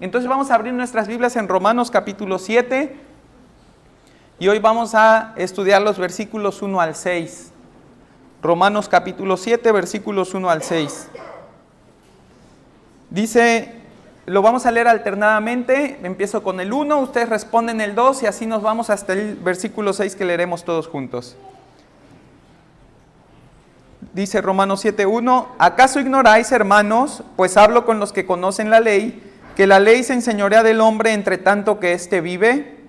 Entonces vamos a abrir nuestras Biblias en Romanos capítulo 7 y hoy vamos a estudiar los versículos 1 al 6. Romanos capítulo 7, versículos 1 al 6. Dice, lo vamos a leer alternadamente, empiezo con el 1, ustedes responden el 2 y así nos vamos hasta el versículo 6 que leeremos todos juntos. Dice Romanos 7:1, ¿acaso ignoráis, hermanos, pues hablo con los que conocen la ley, que la ley se enseñorea del hombre entre tanto que éste vive?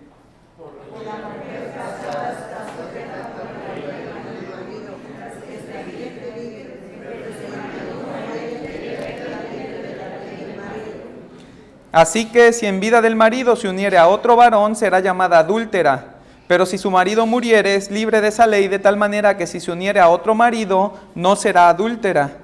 Así que si en vida del marido se uniere a otro varón, será llamada adúltera. Pero si su marido muriere, es libre de esa ley, de tal manera que si se uniere a otro marido, no será adúltera.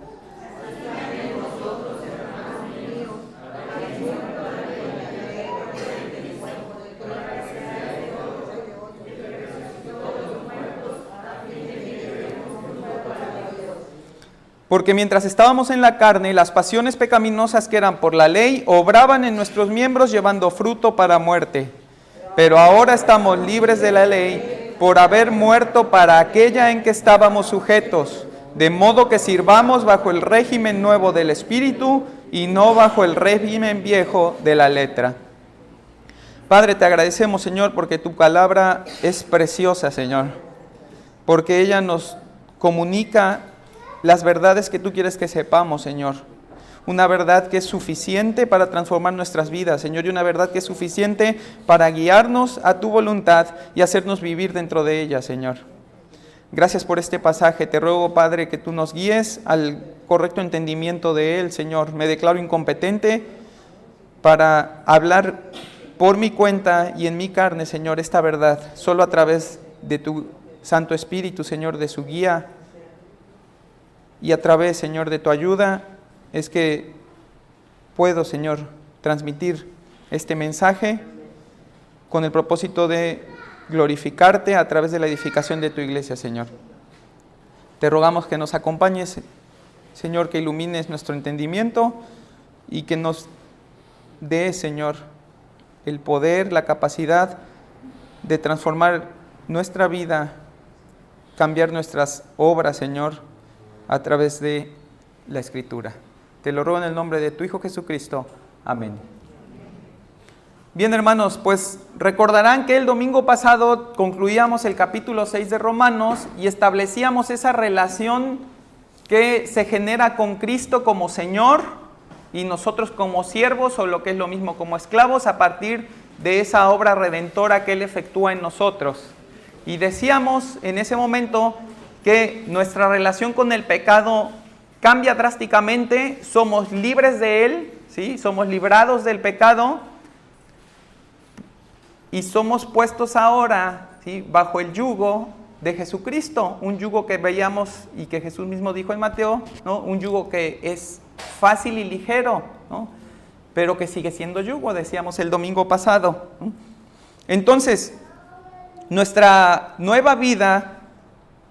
Porque mientras estábamos en la carne, las pasiones pecaminosas que eran por la ley, obraban en nuestros miembros llevando fruto para muerte. Pero ahora estamos libres de la ley por haber muerto para aquella en que estábamos sujetos, de modo que sirvamos bajo el régimen nuevo del Espíritu y no bajo el régimen viejo de la letra. Padre, te agradecemos, Señor, porque tu palabra es preciosa, Señor, porque ella nos comunica las verdades que tú quieres que sepamos, Señor. Una verdad que es suficiente para transformar nuestras vidas, Señor, y una verdad que es suficiente para guiarnos a tu voluntad y hacernos vivir dentro de ella, Señor. Gracias por este pasaje. Te ruego, Padre, que tú nos guíes al correcto entendimiento de él, Señor. Me declaro incompetente para hablar por mi cuenta y en mi carne, Señor, esta verdad. Solo a través de tu Santo Espíritu, Señor, de su guía y a través, Señor, de tu ayuda, es que puedo, Señor, transmitir este mensaje con el propósito de glorificarte a través de la edificación de tu iglesia, Señor. Te rogamos que nos acompañes, Señor, que ilumines nuestro entendimiento y que nos dé, Señor, el poder, la capacidad de transformar nuestra vida, cambiar nuestras obras, Señor, a través de la Escritura. Te lo ruego en el nombre de tu Hijo Jesucristo. Amén. Bien, hermanos, pues recordarán que el domingo pasado concluíamos el capítulo 6 de Romanos y establecíamos esa relación que se genera con Cristo como Señor y nosotros como siervos, o lo que es lo mismo como esclavos, a partir de esa obra redentora que Él efectúa en nosotros. Y decíamos en ese momento que nuestra relación con el pecado cambia drásticamente, somos libres de él, ¿sí? Somos librados del pecado y somos puestos ahora, ¿sí?, bajo el yugo de Jesucristo, un yugo que veíamos y que Jesús mismo dijo en Mateo, ¿no? Un yugo que es fácil y ligero, ¿no?, pero que sigue siendo yugo, decíamos el domingo pasado, ¿no? Entonces, nuestra nueva vida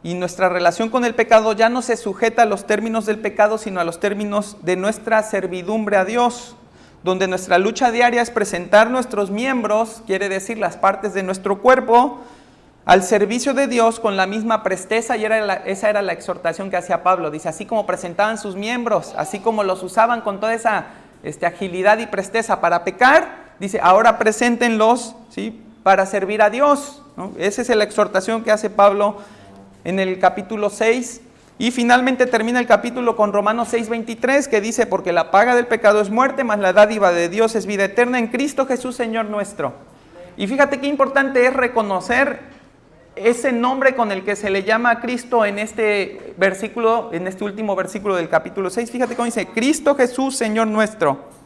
y nuestra relación con el pecado ya no se sujeta a los términos del pecado, sino a los términos de nuestra servidumbre a Dios, donde nuestra lucha diaria es presentar nuestros miembros, quiere decir las partes de nuestro cuerpo, al servicio de Dios con la misma presteza, y esa era la exhortación que hacía Pablo. Dice, así como presentaban sus miembros, así como los usaban con toda esa agilidad y presteza para pecar, dice, ahora preséntenlos, ¿sí?, para servir a Dios, ¿no? Esa es la exhortación que hace Pablo en el capítulo 6, y finalmente termina el capítulo con Romanos 6:23, que dice, porque la paga del pecado es muerte, mas la dádiva de Dios es vida eterna en Cristo Jesús, Señor nuestro. Y fíjate qué importante es reconocer ese nombre con el que se le llama a Cristo en este versículo, en este último versículo del capítulo 6. Fíjate cómo dice, Cristo Jesús, Señor nuestro.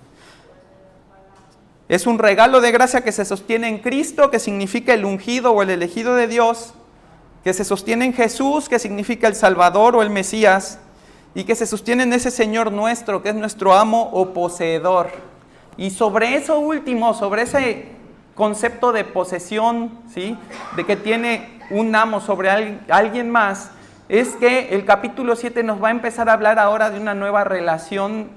Es un regalo de gracia que se sostiene en Cristo, que significa el ungido o el elegido de Dios, que se sostiene en Jesús, que significa el Salvador o el Mesías, y que se sostiene en ese Señor nuestro, que es nuestro amo o poseedor. Y sobre eso último, sobre ese concepto de posesión, ¿sí?, de que tiene un amo sobre alguien más, es que el capítulo 7 nos va a empezar a hablar ahora de una nueva relación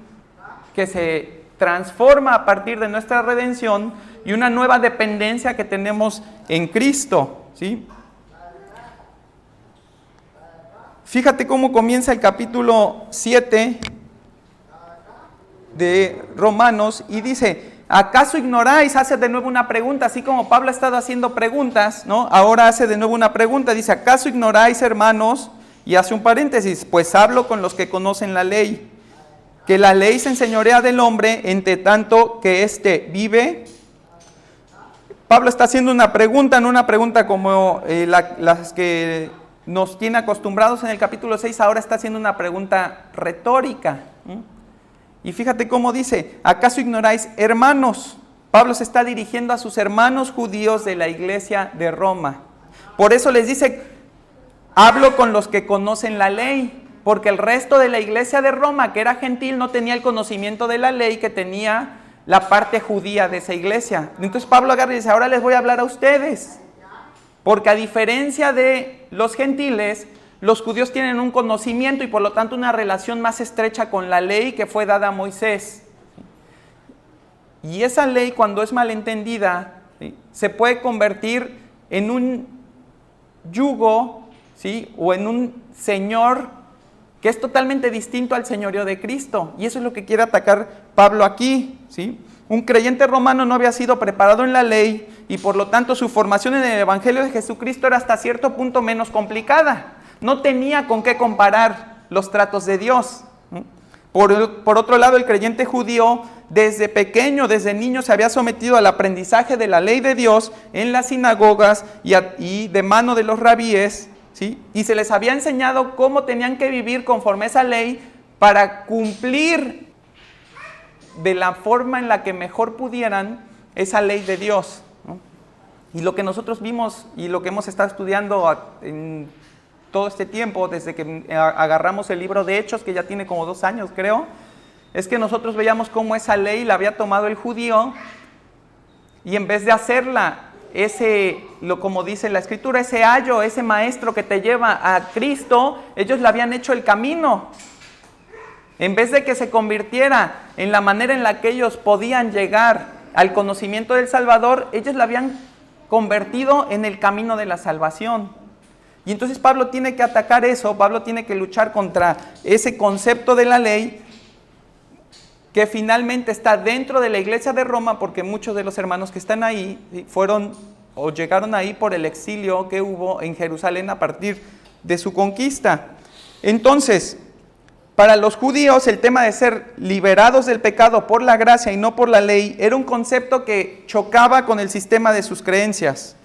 que se transforma a partir de nuestra redención y una nueva dependencia que tenemos en Cristo, ¿sí? Fíjate cómo comienza el capítulo 7 de Romanos y dice: ¿acaso ignoráis? Hace de nuevo una pregunta, así como Pablo ha estado haciendo preguntas, ¿no? Ahora hace de nuevo una pregunta, dice: ¿acaso ignoráis, hermanos? Y hace un paréntesis: pues hablo con los que conocen la ley, que la ley se enseñorea del hombre, entre tanto que éste vive. Pablo está haciendo una pregunta, no una pregunta como las que nos tiene acostumbrados en el capítulo 6, ahora está haciendo una pregunta retórica. Y fíjate cómo dice: ¿acaso ignoráis, hermanos? Pablo se está dirigiendo a sus hermanos judíos de la iglesia de Roma. Por eso les dice: hablo con los que conocen la ley, porque el resto de la iglesia de Roma, que era gentil, no tenía el conocimiento de la ley que tenía la parte judía de esa iglesia. Entonces Pablo agarra y dice: ahora les voy a hablar a ustedes, porque a diferencia de los gentiles, los judíos tienen un conocimiento y por lo tanto una relación más estrecha con la ley que fue dada a Moisés. Y esa ley, cuando es malentendida, ¿sí?, se puede convertir en un yugo, ¿sí?, o en un señor que es totalmente distinto al señorío de Cristo. Y eso es lo que quiere atacar Pablo aquí, ¿sí? Un creyente romano no había sido preparado en la ley y por lo tanto su formación en el Evangelio de Jesucristo era hasta cierto punto menos complicada. No tenía con qué comparar los tratos de Dios. Por otro lado, el creyente judío desde pequeño, desde niño, se había sometido al aprendizaje de la ley de Dios en las sinagogas y de mano de los rabíes, ¿sí? Y se les había enseñado cómo tenían que vivir conforme a esa ley para cumplir de la forma en la que mejor pudieran esa ley de Dios, ¿no? Y lo que nosotros vimos y lo que hemos estado estudiando en todo este tiempo, desde que agarramos el libro de Hechos, que ya tiene como 2 años creo, es que nosotros veíamos cómo esa ley la había tomado el judío y en vez de hacerla como dice la Escritura, ese ayo, ese maestro que te lleva a Cristo, ellos le habían hecho el camino. En vez de que se convirtiera en la manera en la que ellos podían llegar al conocimiento del Salvador, ellos la habían convertido en el camino de la salvación. Y entonces Pablo tiene que atacar eso, Pablo tiene que luchar contra ese concepto de la ley que finalmente está dentro de la iglesia de Roma, porque muchos de los hermanos que están ahí fueron o llegaron ahí por el exilio que hubo en Jerusalén a partir de su conquista. Entonces, para los judíos el tema de ser liberados del pecado por la gracia y no por la ley era un concepto que chocaba con el sistema de sus creencias.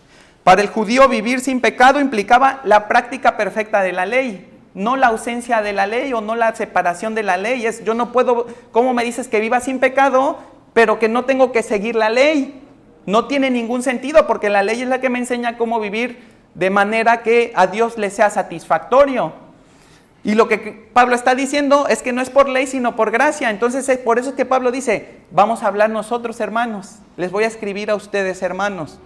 Para el judío vivir sin pecado implicaba la práctica perfecta de la ley, no la ausencia de la ley o no la separación de la ley. Yo no puedo, ¿cómo me dices que viva sin pecado, pero que no tengo que seguir la ley? No tiene ningún sentido, porque la ley es la que me enseña cómo vivir de manera que a Dios le sea satisfactorio. Y lo que Pablo está diciendo es que no es por ley, sino por gracia. Entonces, por eso es que Pablo dice: vamos a hablar nosotros, hermanos. Les voy a escribir a ustedes, hermanos.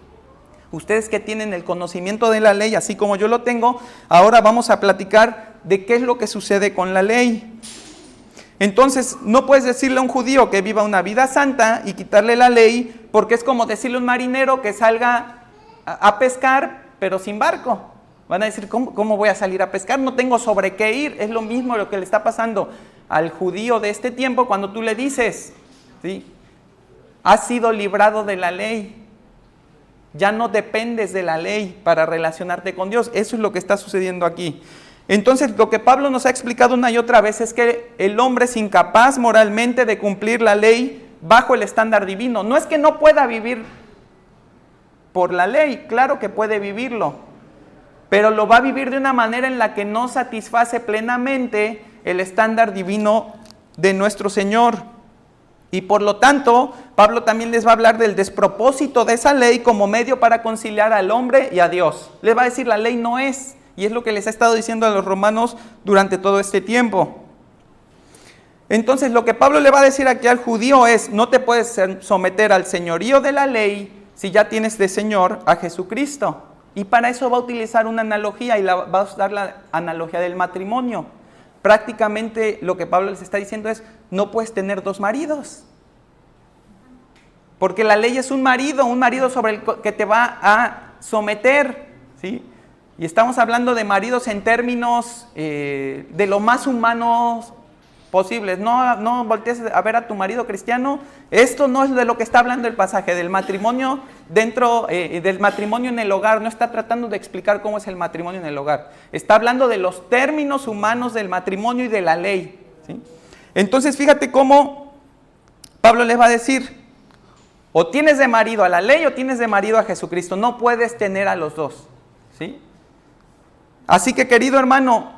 Ustedes que tienen el conocimiento de la ley, así como yo lo tengo, ahora vamos a platicar de qué es lo que sucede con la ley. Entonces, no puedes decirle a un judío que viva una vida santa y quitarle la ley, porque es como decirle a un marinero que salga a pescar, pero sin barco. Van a decir: ¿cómo voy a salir a pescar? No tengo sobre qué ir. Es lo mismo lo que le está pasando al judío de este tiempo cuando tú le dices, ¿sí?, has sido librado de la ley. Ya no dependes de la ley para relacionarte con Dios. Eso es lo que está sucediendo aquí. Entonces, lo que Pablo nos ha explicado una y otra vez es que el hombre es incapaz moralmente de cumplir la ley bajo el estándar divino. No es que no pueda vivir por la ley, claro que puede vivirlo, pero lo va a vivir de una manera en la que no satisface plenamente el estándar divino de nuestro Señor. Y por lo tanto, Pablo también les va a hablar del despropósito de esa ley como medio para conciliar al hombre y a Dios. Les va a decir: la ley no es, y es lo que les ha estado diciendo a los romanos durante todo este tiempo. Entonces, lo que Pablo le va a decir aquí al judío es: no te puedes someter al señorío de la ley si ya tienes de Señor a Jesucristo. Y para eso va a utilizar una analogía, y va a usar la analogía del matrimonio. Prácticamente lo que Pablo les está diciendo es: no puedes tener 2 maridos. Porque la ley es un marido sobre el que te va a someter, ¿sí? Y estamos hablando de maridos en términos de lo más humanos posibles. No voltees a ver a tu marido cristiano. Esto no es de lo que está hablando el pasaje, del matrimonio del matrimonio en el hogar. No está tratando de explicar cómo es el matrimonio en el hogar. Está hablando de los términos humanos del matrimonio y de la ley, ¿sí? Entonces fíjate cómo Pablo les va a decir: o tienes de marido a la ley o tienes de marido a Jesucristo. No puedes tener a los dos, ¿sí? Así que, querido hermano,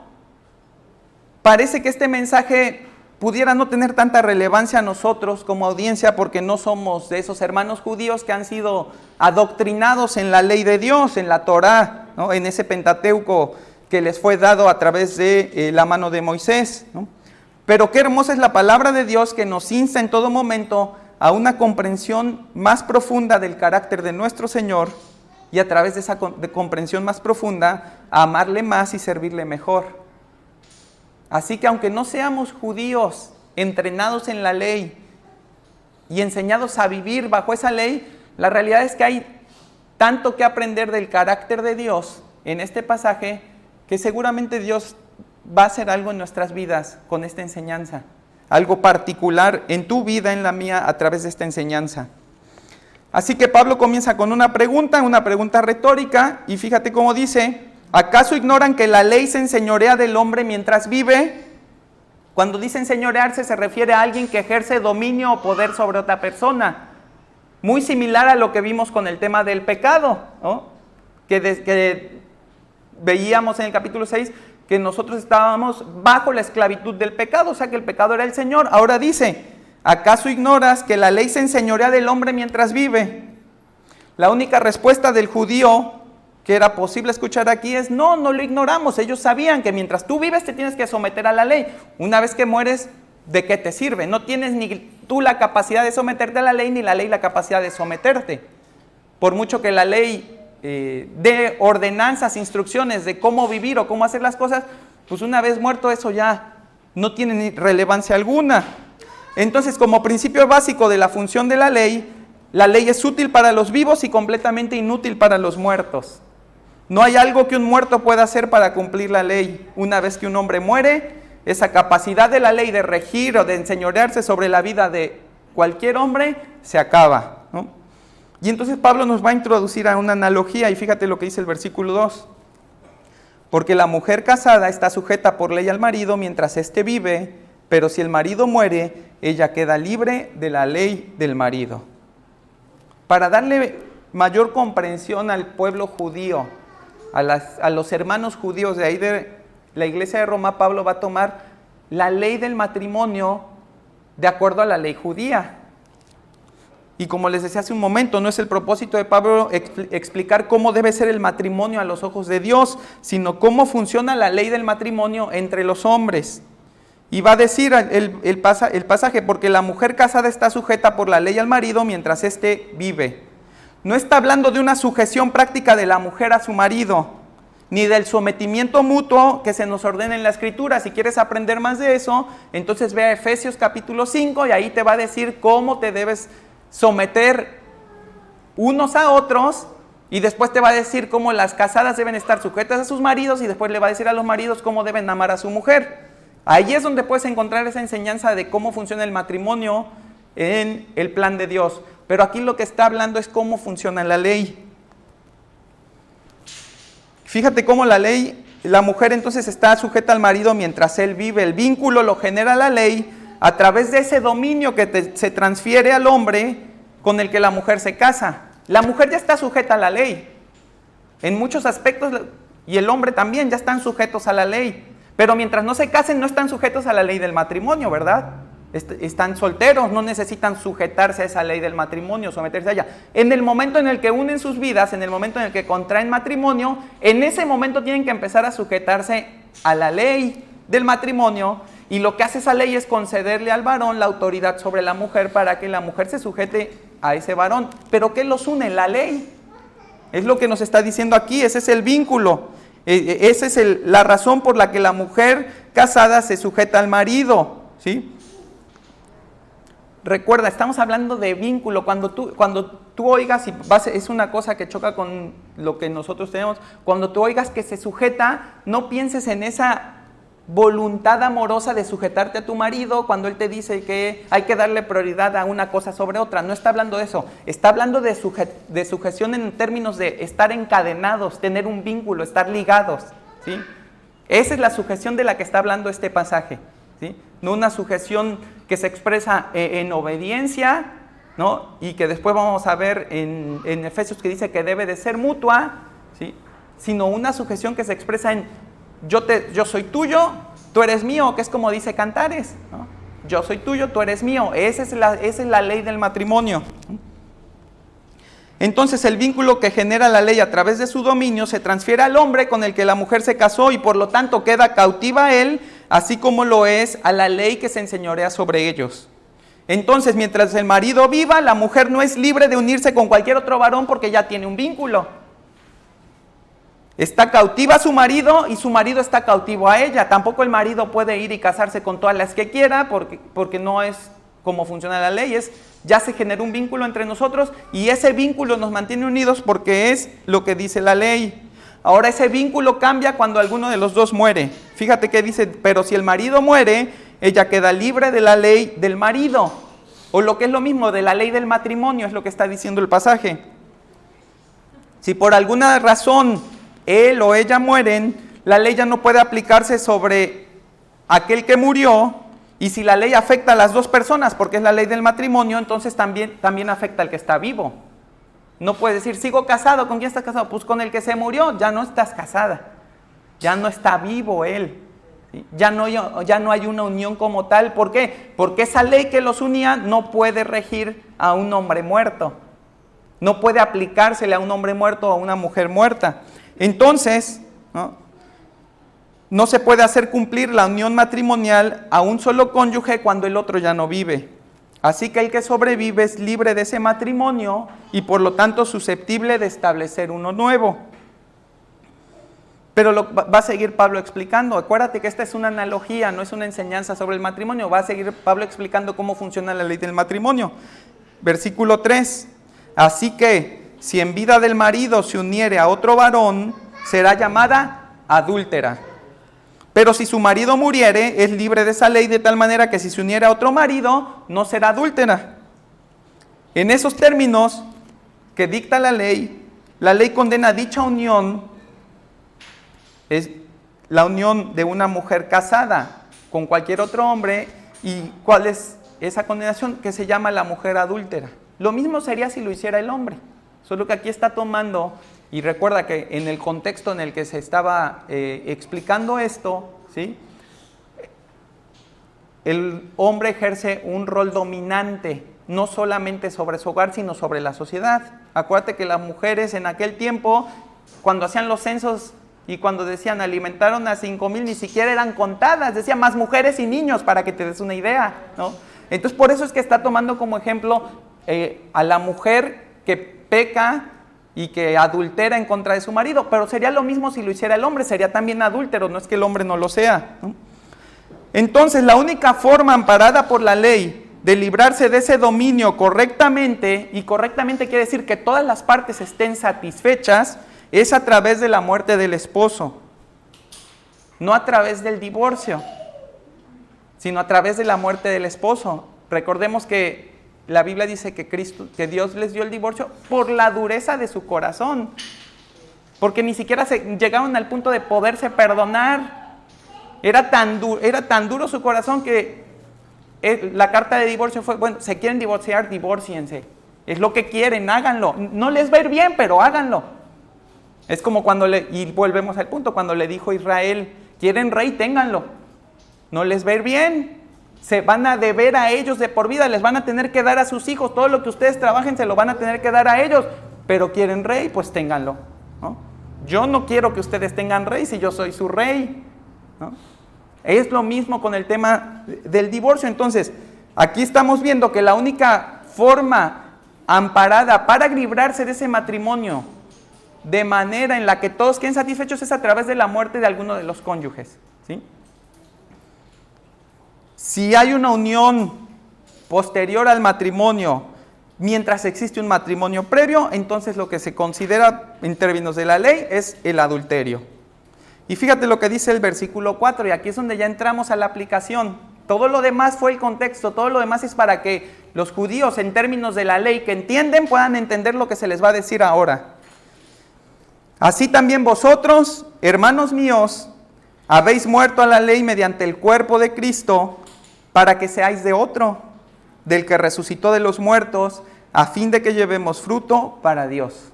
parece que este mensaje pudiera no tener tanta relevancia a nosotros como audiencia, porque no somos de esos hermanos judíos que han sido adoctrinados en la ley de Dios, en la Torá, ¿no? En ese Pentateuco que les fue dado a través de la mano de Moisés, ¿no? Pero qué hermosa es la palabra de Dios, que nos insta en todo momento a una comprensión más profunda del carácter de nuestro Señor, y a través de esa comprensión más profunda, a amarle más y servirle mejor. Así que aunque no seamos judíos entrenados en la ley y enseñados a vivir bajo esa ley, la realidad es que hay tanto que aprender del carácter de Dios en este pasaje, que seguramente Dios va a hacer algo en nuestras vidas con esta enseñanza. Algo particular en tu vida, en la mía, a través de esta enseñanza. Así que Pablo comienza con una pregunta retórica, y fíjate cómo dice: ¿acaso ignoran que la ley se enseñorea del hombre mientras vive? Cuando dice enseñorearse se refiere a alguien que ejerce dominio o poder sobre otra persona. Muy similar a lo que vimos con el tema del pecado, ¿no? Que veíamos en el capítulo 6, que nosotros estábamos bajo la esclavitud del pecado, o sea que el pecado era el Señor. Ahora dice: ¿acaso ignoras que la ley se enseñorea del hombre mientras vive? La única respuesta del judío que era posible escuchar aquí es: no lo ignoramos. Ellos sabían que mientras tú vives te tienes que someter a la ley. Una vez que mueres, ¿de qué te sirve? No tienes ni tú la capacidad de someterte a la ley, ni la ley la capacidad de someterte. Por mucho que la ley dé ordenanzas, instrucciones de cómo vivir o cómo hacer las cosas, pues una vez muerto eso ya no tiene ni relevancia alguna. Entonces, como principio básico de la función de la ley es útil para los vivos y completamente inútil para los muertos. No hay algo que un muerto pueda hacer para cumplir la ley. Una vez que un hombre muere, esa capacidad de la ley de regir o de enseñorearse sobre la vida de cualquier hombre se acaba, ¿no? Y entonces Pablo nos va a introducir a una analogía, y fíjate lo que dice el versículo 2. Porque la mujer casada está sujeta por ley al marido mientras éste vive, pero si el marido muere, ella queda libre de la ley del marido. Para darle mayor comprensión al pueblo judío, a los hermanos judíos de ahí de la iglesia de Roma, Pablo va a tomar la ley del matrimonio de acuerdo a la ley judía. Y como les decía hace un momento, no es el propósito de Pablo explicar cómo debe ser el matrimonio a los ojos de Dios, sino cómo funciona la ley del matrimonio entre los hombres. Y va a decir el pasaje: porque la mujer casada está sujeta por la ley al marido mientras éste vive. No está hablando de una sujeción práctica de la mujer a su marido, ni del sometimiento mutuo que se nos ordena en la Escritura. Si quieres aprender más de eso, entonces ve a Efesios capítulo 5, y ahí te va a decir cómo te debes someter unos a otros, y después te va a decir cómo las casadas deben estar sujetas a sus maridos, y después le va a decir a los maridos cómo deben amar a su mujer. Ahí es donde puedes encontrar esa enseñanza de cómo funciona el matrimonio en el plan de Dios. Pero aquí lo que está hablando es cómo funciona la ley. Fíjate cómo la mujer entonces está sujeta al marido mientras él vive. El vínculo lo genera la ley a través de ese dominio que se transfiere al hombre con el que la mujer se casa. La mujer ya está sujeta a la ley en muchos aspectos, y el hombre también ya están sujetos a la ley. Pero mientras no se casen, no están sujetos a la ley del matrimonio, ¿verdad? Están solteros, no necesitan sujetarse a esa ley del matrimonio, someterse a ella. En el momento en el que unen sus vidas, en el momento en el que contraen matrimonio, en ese momento tienen que empezar a sujetarse a la ley del matrimonio, y lo que hace esa ley es concederle al varón la autoridad sobre la mujer para que la mujer se sujete a ese varón. ¿Pero qué los une? La ley. Es lo que nos está diciendo aquí, ese es el vínculo. Esa es la razón por la que la mujer casada se sujeta al marido, ¿sí? recuerda, estamos hablando de vínculo. Cuando tú oigas, y es una cosa que choca con lo que nosotros tenemos, cuando tú oigas que se sujeta, no pienses en esa voluntad amorosa de sujetarte a tu marido cuando él te dice que hay que darle prioridad a una cosa sobre otra. No está hablando de eso, está hablando de sujeción en términos de estar encadenados, tener un vínculo, estar ligados, ¿sí? Esa es la sujeción de la que está hablando este pasaje, ¿sí? No una sujeción que se expresa en obediencia, ¿no? Y que después vamos a ver en Efesios que dice que debe de ser mutua, ¿sí? Sino una sujeción que se expresa en yo soy tuyo, tú eres mío, que es como dice Cantares, ¿no? Yo soy tuyo, tú eres mío. Esa es la ley del matrimonio. Entonces el vínculo que genera la ley a través de su dominio se transfiere al hombre con el que la mujer se casó y por lo tanto queda cautiva a él, así como lo es a la ley que se enseñorea sobre ellos. Entonces, mientras el marido viva, la mujer no es libre de unirse con cualquier otro varón porque ya tiene un vínculo. Está cautiva a su marido y su marido está cautivo a ella. Tampoco el marido puede ir y casarse con todas las que quiera porque no es como funciona la ley. Ya se generó un vínculo entre nosotros y ese vínculo nos mantiene unidos porque es lo que dice la ley. Ahora ese vínculo cambia cuando alguno de los dos muere. Fíjate que dice, pero si el marido muere, ella queda libre de la ley del marido. O lo que es lo mismo, de la ley del matrimonio, es lo que está diciendo el pasaje. Si por alguna razón él o ella mueren, la ley ya no puede aplicarse sobre aquel que murió, y si la ley afecta a las dos personas, porque es la ley del matrimonio, entonces también afecta al que está vivo. No puedes decir, sigo casado, ¿con quién estás casado? Pues con el que se murió, ya no estás casada, ya no está vivo él, ¿sí? Ya no hay una unión como tal. ¿Por qué? Porque esa ley que los unía no puede regir a un hombre muerto, no puede aplicársele a un hombre muerto o a una mujer muerta. Entonces, no se puede hacer cumplir la unión matrimonial a un solo cónyuge cuando el otro ya no vive. Así que el que sobrevive es libre de ese matrimonio y por lo tanto susceptible de establecer uno nuevo. Pero va a seguir Pablo explicando. Acuérdate que esta es una analogía, no es una enseñanza sobre el matrimonio. Va a seguir Pablo explicando cómo funciona la ley del matrimonio. Versículo 3. Así que si en vida del marido se uniere a otro varón, será llamada adúltera. Pero si su marido muriere, es libre de esa ley de tal manera que si se uniere a otro marido, no será adúltera. En esos términos que dicta la ley condena dicha unión, es la unión de una mujer casada con cualquier otro hombre. ¿Y cuál es esa condenación? Que se llama la mujer adúltera. Lo mismo sería si lo hiciera el hombre. Solo que aquí está tomando, y recuerda que en el contexto en el que se estaba explicando esto, ¿sí? El hombre ejerce un rol dominante, no solamente sobre su hogar, sino sobre la sociedad. Acuérdate que las mujeres en aquel tiempo, cuando hacían los censos y cuando decían alimentaron a 5,000, ni siquiera eran contadas, decía más mujeres y niños, para que te des una idea, ¿no? Entonces por eso es que está tomando como ejemplo a la mujer que peca y que adultera en contra de su marido, pero sería lo mismo si lo hiciera el hombre, sería también adúltero, no es que el hombre no lo sea, ¿no? Entonces la única forma amparada por la ley de librarse de ese dominio correctamente, y correctamente quiere decir que todas las partes estén satisfechas, es a través de la muerte del esposo, no a través del divorcio, sino a través de la muerte del esposo. Recordemos que la Biblia dice que Dios les dio el divorcio por la dureza de su corazón, porque ni siquiera llegaron al punto de poderse perdonar. Era tan duro su corazón que la carta de divorcio fue, bueno, se quieren divorciar, divórciense, es lo que quieren, háganlo, no les va a ir bien, pero háganlo. Es como y volvemos al punto, cuando le dijo Israel, quieren rey, ténganlo, no les va a ir bien, se van a deber a ellos de por vida, les van a tener que dar a sus hijos, todo lo que ustedes trabajen se lo van a tener que dar a ellos, pero quieren rey, pues ténganlo, ¿no? Yo no quiero que ustedes tengan rey si yo soy su rey, ¿no? Es lo mismo con el tema del divorcio. Entonces, aquí estamos viendo que la única forma amparada para librarse de ese matrimonio de manera en la que todos queden satisfechos es a través de la muerte de alguno de los cónyuges, ¿sí? Si hay una unión posterior al matrimonio, mientras existe un matrimonio previo, entonces lo que se considera en términos de la ley es el adulterio. Y fíjate lo que dice el versículo 4, y aquí es donde ya entramos a la aplicación. Todo lo demás fue el contexto, todo lo demás es para que los judíos en términos de la ley que entienden puedan entender lo que se les va a decir ahora. Así también vosotros, hermanos míos, habéis muerto a la ley mediante el cuerpo de Cristo, para que seáis de otro, del que resucitó de los muertos, a fin de que llevemos fruto para Dios.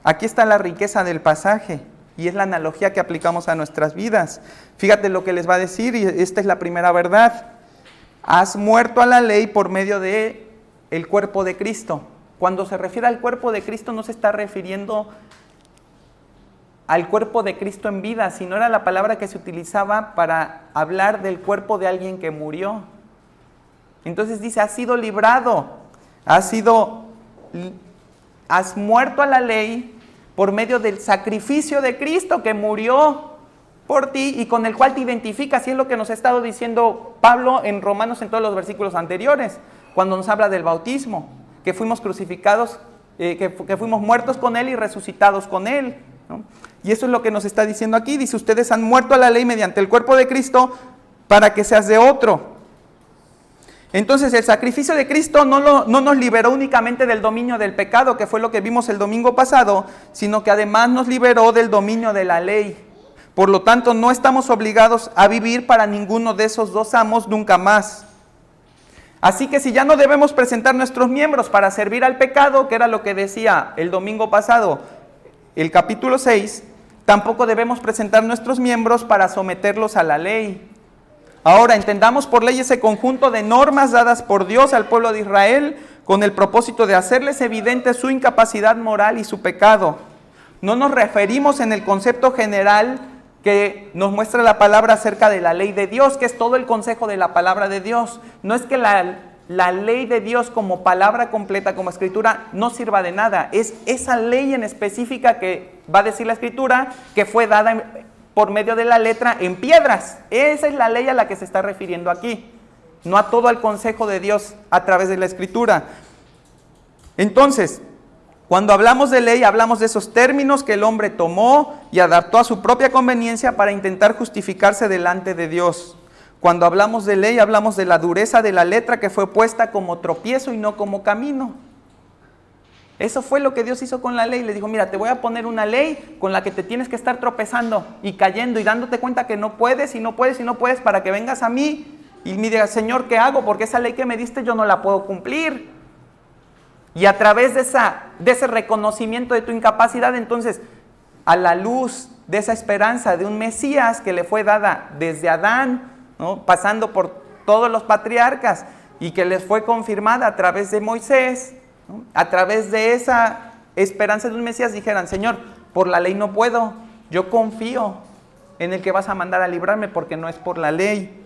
Aquí está la riqueza del pasaje, y es la analogía que aplicamos a nuestras vidas. Fíjate lo que les va a decir, y esta es la primera verdad. Has muerto a la ley por medio de el cuerpo de Cristo. Cuando se refiere al cuerpo de Cristo no se está refiriendo al cuerpo de Cristo en vida, sino era la palabra que se utilizaba para hablar del cuerpo de alguien que murió. Entonces dice, has sido librado, has muerto a la ley por medio del sacrificio de Cristo que murió por ti y con el cual te identificas, y es lo que nos ha estado diciendo Pablo en Romanos en todos los versículos anteriores, cuando nos habla del bautismo, que fuimos crucificados, que fuimos muertos con Él y resucitados con Él, ¿no? Y eso es lo que nos está diciendo aquí, dice, ustedes han muerto a la ley mediante el cuerpo de Cristo para que seas de otro. Entonces el sacrificio de Cristo no nos liberó únicamente del dominio del pecado, que fue lo que vimos el domingo pasado, sino que además nos liberó del dominio de la ley. Por lo tanto, no estamos obligados a vivir para ninguno de esos dos amos nunca más. Así que si ya no debemos presentar nuestros miembros para servir al pecado, que era lo que decía el domingo pasado, el capítulo 6, tampoco debemos presentar nuestros miembros para someterlos a la ley. Ahora, entendamos por ley ese conjunto de normas dadas por Dios al pueblo de Israel con el propósito de hacerles evidente su incapacidad moral y su pecado. No nos referimos en el concepto general que nos muestra la palabra acerca de la ley de Dios, que es todo el consejo de la palabra de Dios. No es que la ley de Dios como palabra completa, como escritura, no sirva de nada. Es esa ley en específica que va a decir la escritura que fue dada por medio de la letra en piedras. Esa es la ley a la que se está refiriendo aquí, no a todo el consejo de Dios a través de la escritura. Entonces, cuando hablamos de ley, hablamos de esos términos que el hombre tomó y adaptó a su propia conveniencia para intentar justificarse delante de Dios. Cuando hablamos de ley, hablamos de la dureza de la letra que fue puesta como tropiezo y no como camino. Eso fue lo que Dios hizo con la ley. Le dijo, mira, te voy a poner una ley con la que te tienes que estar tropezando y cayendo y dándote cuenta que no puedes y no puedes y no puedes, para que vengas a mí y me digas, Señor, ¿qué hago? Porque esa ley que me diste yo no la puedo cumplir. Y a través de ese reconocimiento de tu incapacidad, entonces, a la luz de esa esperanza de un Mesías que le fue dada desde Adán, ¿no?, pasando por todos los patriarcas y que les fue confirmada a través de Moisés, ¿no?, a través de esa esperanza de un Mesías, dijeran, Señor, por la ley no puedo, yo confío en el que vas a mandar a librarme porque no es por la ley.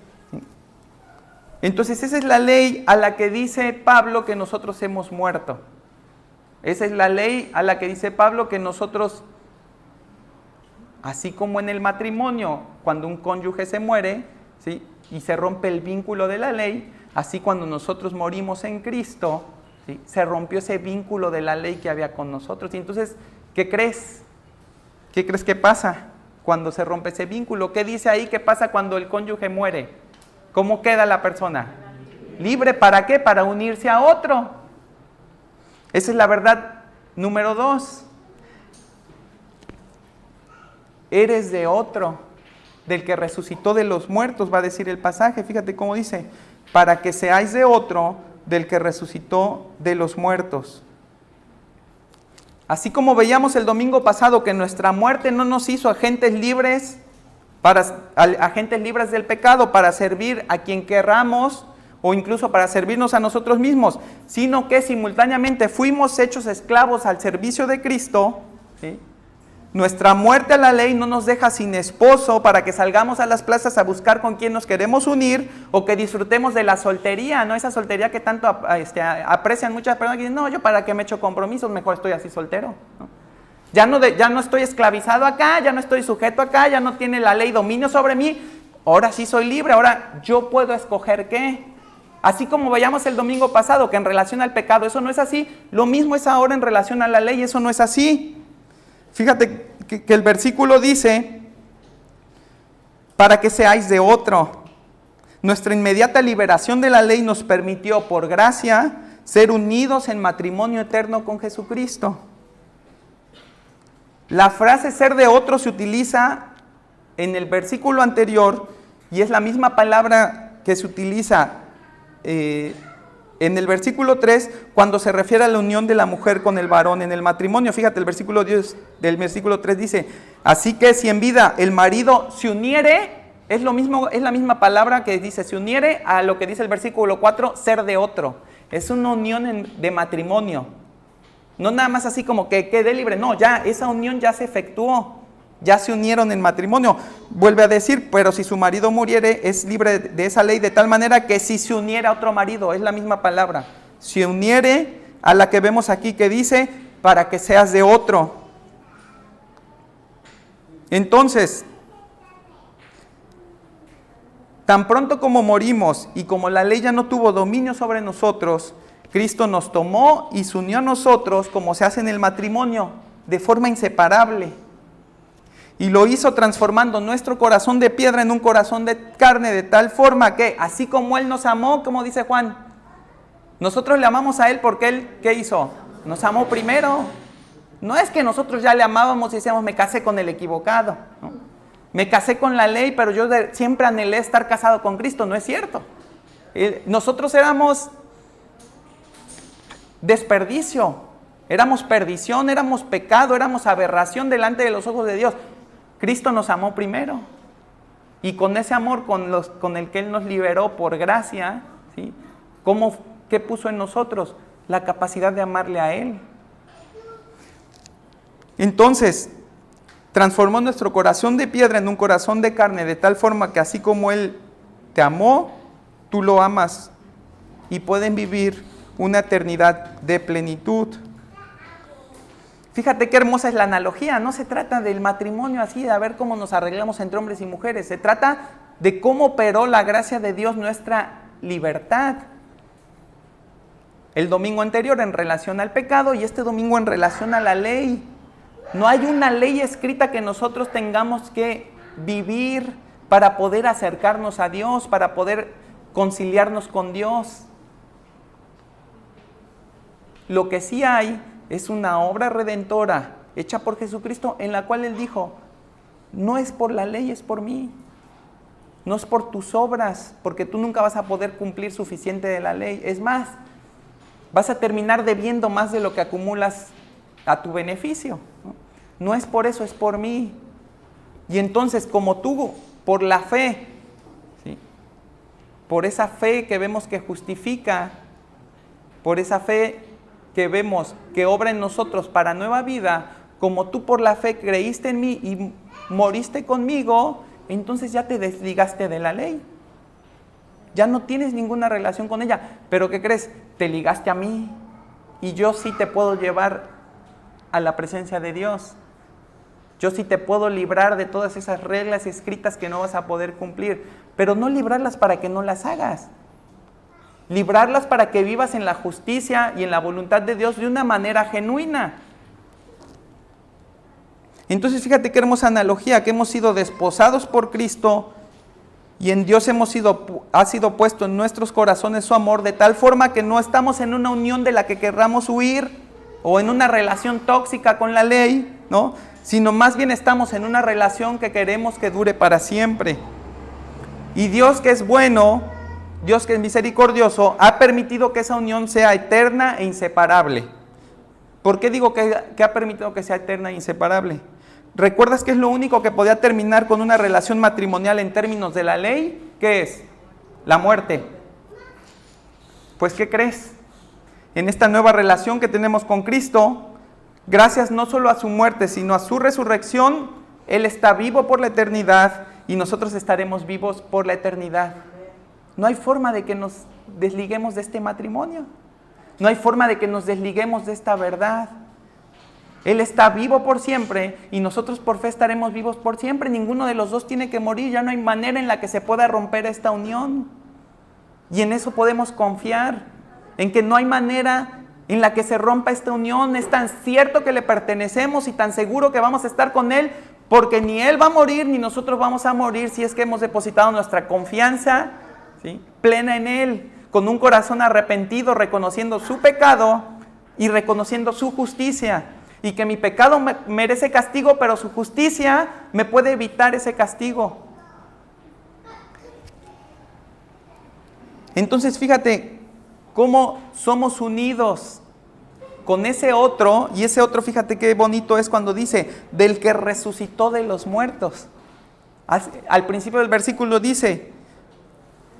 Entonces esa es la ley a la que dice Pablo que nosotros hemos muerto. Esa es la ley a la que dice Pablo que nosotros, así como en el matrimonio, cuando un cónyuge se muere, ¿sí?, y se rompe el vínculo de la ley, así cuando nosotros morimos en Cristo, ¿sí?, se rompió ese vínculo de la ley que había con nosotros. Y entonces, ¿qué crees? ¿Qué crees que pasa cuando se rompe ese vínculo? ¿Qué dice ahí? ¿Qué pasa cuando el cónyuge muere? ¿Cómo queda la persona? ¿Libre para qué? Para unirse a otro. Esa es la verdad número 2. Eres de otro, del que resucitó de los muertos, va a decir el pasaje. Fíjate cómo dice, para que seáis de otro, del que resucitó de los muertos. Así como veíamos el domingo pasado que nuestra muerte no nos hizo agentes libres, agentes libres del pecado para servir a quien querramos o incluso para servirnos a nosotros mismos, sino que simultáneamente fuimos hechos esclavos al servicio de Cristo, ¿sí? Nuestra muerte a la ley no nos deja sin esposo para que salgamos a las plazas a buscar con quién nos queremos unir o que disfrutemos de la soltería, ¿no? Esa soltería que tanto aprecian muchas personas que dicen, no, yo para qué me echo compromisos, mejor estoy así soltero, ¿no? Ya no estoy esclavizado acá, ya no estoy sujeto acá, ya no tiene la ley dominio sobre mí, ahora sí soy libre, ahora yo puedo escoger qué. Así como veíamos el domingo pasado, que en relación al pecado eso no es así, lo mismo es ahora en relación a la ley, eso no es así. Fíjate que el versículo dice, para que seáis de otro. Nuestra inmediata liberación de la ley nos permitió, por gracia, ser unidos en matrimonio eterno con Jesucristo. La frase ser de otro se utiliza en el versículo anterior y es la misma palabra que se utiliza en el versículo 3 cuando se refiere a la unión de la mujer con el varón en el matrimonio. Fíjate, el versículo 10 del versículo 3 dice, así que si en vida el marido se uniere, es lo mismo, es la misma palabra que dice se uniere a lo que dice el versículo 4, ser de otro. Es una unión de matrimonio. No nada más así como que quede libre, no, ya esa unión ya se efectuó, ya se unieron en matrimonio. Vuelve a decir, pero si su marido muriere, es libre de esa ley, de tal manera que si se uniera a otro marido, es la misma palabra, se uniere a la que vemos aquí que dice, para que seas de otro. Entonces, tan pronto como morimos y como la ley ya no tuvo dominio sobre nosotros, Cristo nos tomó y se unió a nosotros como se hace en el matrimonio, de forma inseparable. Y lo hizo transformando nuestro corazón de piedra en un corazón de carne, de tal forma que, así como Él nos amó, como dice Juan, nosotros le amamos a Él porque Él, ¿qué hizo? Nos amó primero. No es que nosotros ya le amábamos y decíamos, me casé con el equivocado, ¿no? Me casé con la ley, pero yo siempre anhelé estar casado con Cristo. No es cierto. Nosotros éramos desperdicio, éramos perdición, éramos pecado, éramos aberración delante de los ojos de Dios. Cristo nos amó primero y con ese amor con el que Él nos liberó por gracia, ¿sí? ¿Qué puso en nosotros? La capacidad de amarle a Él. Entonces, transformó nuestro corazón de piedra en un corazón de carne, de tal forma que así como Él te amó, tú lo amas y pueden vivir una eternidad de plenitud. Fíjate qué hermosa es la analogía. No se trata del matrimonio así, de a ver cómo nos arreglamos entre hombres y mujeres. Se trata de cómo operó la gracia de Dios nuestra libertad. El domingo anterior en relación al pecado y este domingo en relación a la ley. No hay una ley escrita que nosotros tengamos que vivir para poder acercarnos a Dios, para poder conciliarnos con Dios. Lo que sí hay es una obra redentora hecha por Jesucristo en la cual Él dijo, no es por la ley, es por mí. No es por tus obras, porque tú nunca vas a poder cumplir suficiente de la ley. Es más, vas a terminar debiendo más de lo que acumulas a tu beneficio. No es por eso, es por mí. Y entonces, como tú, por la fe, ¿sí? Por esa fe que vemos que justifica, por esa fe que vemos que obra en nosotros para nueva vida, como tú por la fe creíste en mí y moriste conmigo, entonces ya te desligaste de la ley. Ya no tienes ninguna relación con ella. Pero ¿qué crees? Te ligaste a mí y yo sí te puedo llevar a la presencia de Dios. Yo sí te puedo librar de todas esas reglas escritas que no vas a poder cumplir, pero no librarlas para que no las hagas. Librarlas para que vivas en la justicia y en la voluntad de Dios de una manera genuina. Entonces fíjate qué hermosa analogía, que hemos sido desposados por Cristo y en Dios ha sido puesto en nuestros corazones su amor, de tal forma que no estamos en una unión de la que querramos huir o en una relación tóxica con la ley, ¿no? Sino más bien estamos en una relación que queremos que dure para siempre. Y Dios, que es bueno, Dios que es misericordioso, ha permitido que esa unión sea eterna e inseparable. ¿Por qué digo que ha permitido que sea eterna e inseparable? ¿Recuerdas que es lo único que podía terminar con una relación matrimonial en términos de la ley? ¿Qué es? La muerte. Pues, ¿qué crees? En esta nueva relación que tenemos con Cristo, gracias no solo a su muerte, sino a su resurrección, Él está vivo por la eternidad y nosotros estaremos vivos por la eternidad. No hay forma de que nos desliguemos de este matrimonio. No hay forma de que nos desliguemos de esta verdad. Él está vivo por siempre y nosotros por fe estaremos vivos por siempre. Ninguno de los dos tiene que morir. Ya no hay manera en la que se pueda romper esta unión. Y en eso podemos confiar, en que no hay manera en la que se rompa esta unión. Es tan cierto que le pertenecemos y tan seguro que vamos a estar con Él, porque ni Él va a morir ni nosotros vamos a morir si es que hemos depositado nuestra confianza, ¿sí?, plena en Él, con un corazón arrepentido, reconociendo su pecado y reconociendo su justicia, y que mi pecado merece castigo, pero su justicia me puede evitar ese castigo. Entonces fíjate cómo somos unidos con ese otro, y ese otro, fíjate qué bonito es cuando dice, del que resucitó de los muertos. Al principio del versículo dice,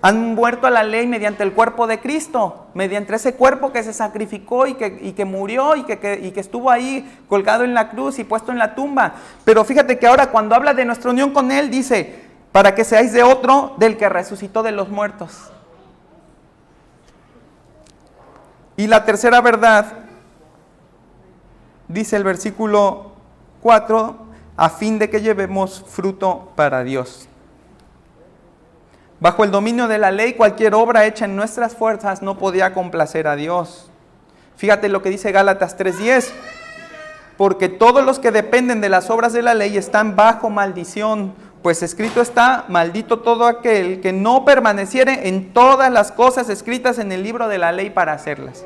han muerto a la ley mediante el cuerpo de Cristo, mediante ese cuerpo que se sacrificó y que murió y que estuvo ahí colgado en la cruz y puesto en la tumba. Pero fíjate que ahora cuando habla de nuestra unión con Él, dice, para que seáis de otro, del que resucitó de los muertos. Y la tercera verdad, dice el versículo 4, a fin de que llevemos fruto para Dios. Bajo el dominio de la ley, cualquier obra hecha en nuestras fuerzas no podía complacer a Dios. Fíjate lo que dice Gálatas 3:10, porque todos los que dependen de las obras de la ley están bajo maldición, pues escrito está, maldito todo aquel que no permaneciere en todas las cosas escritas en el libro de la ley para hacerlas.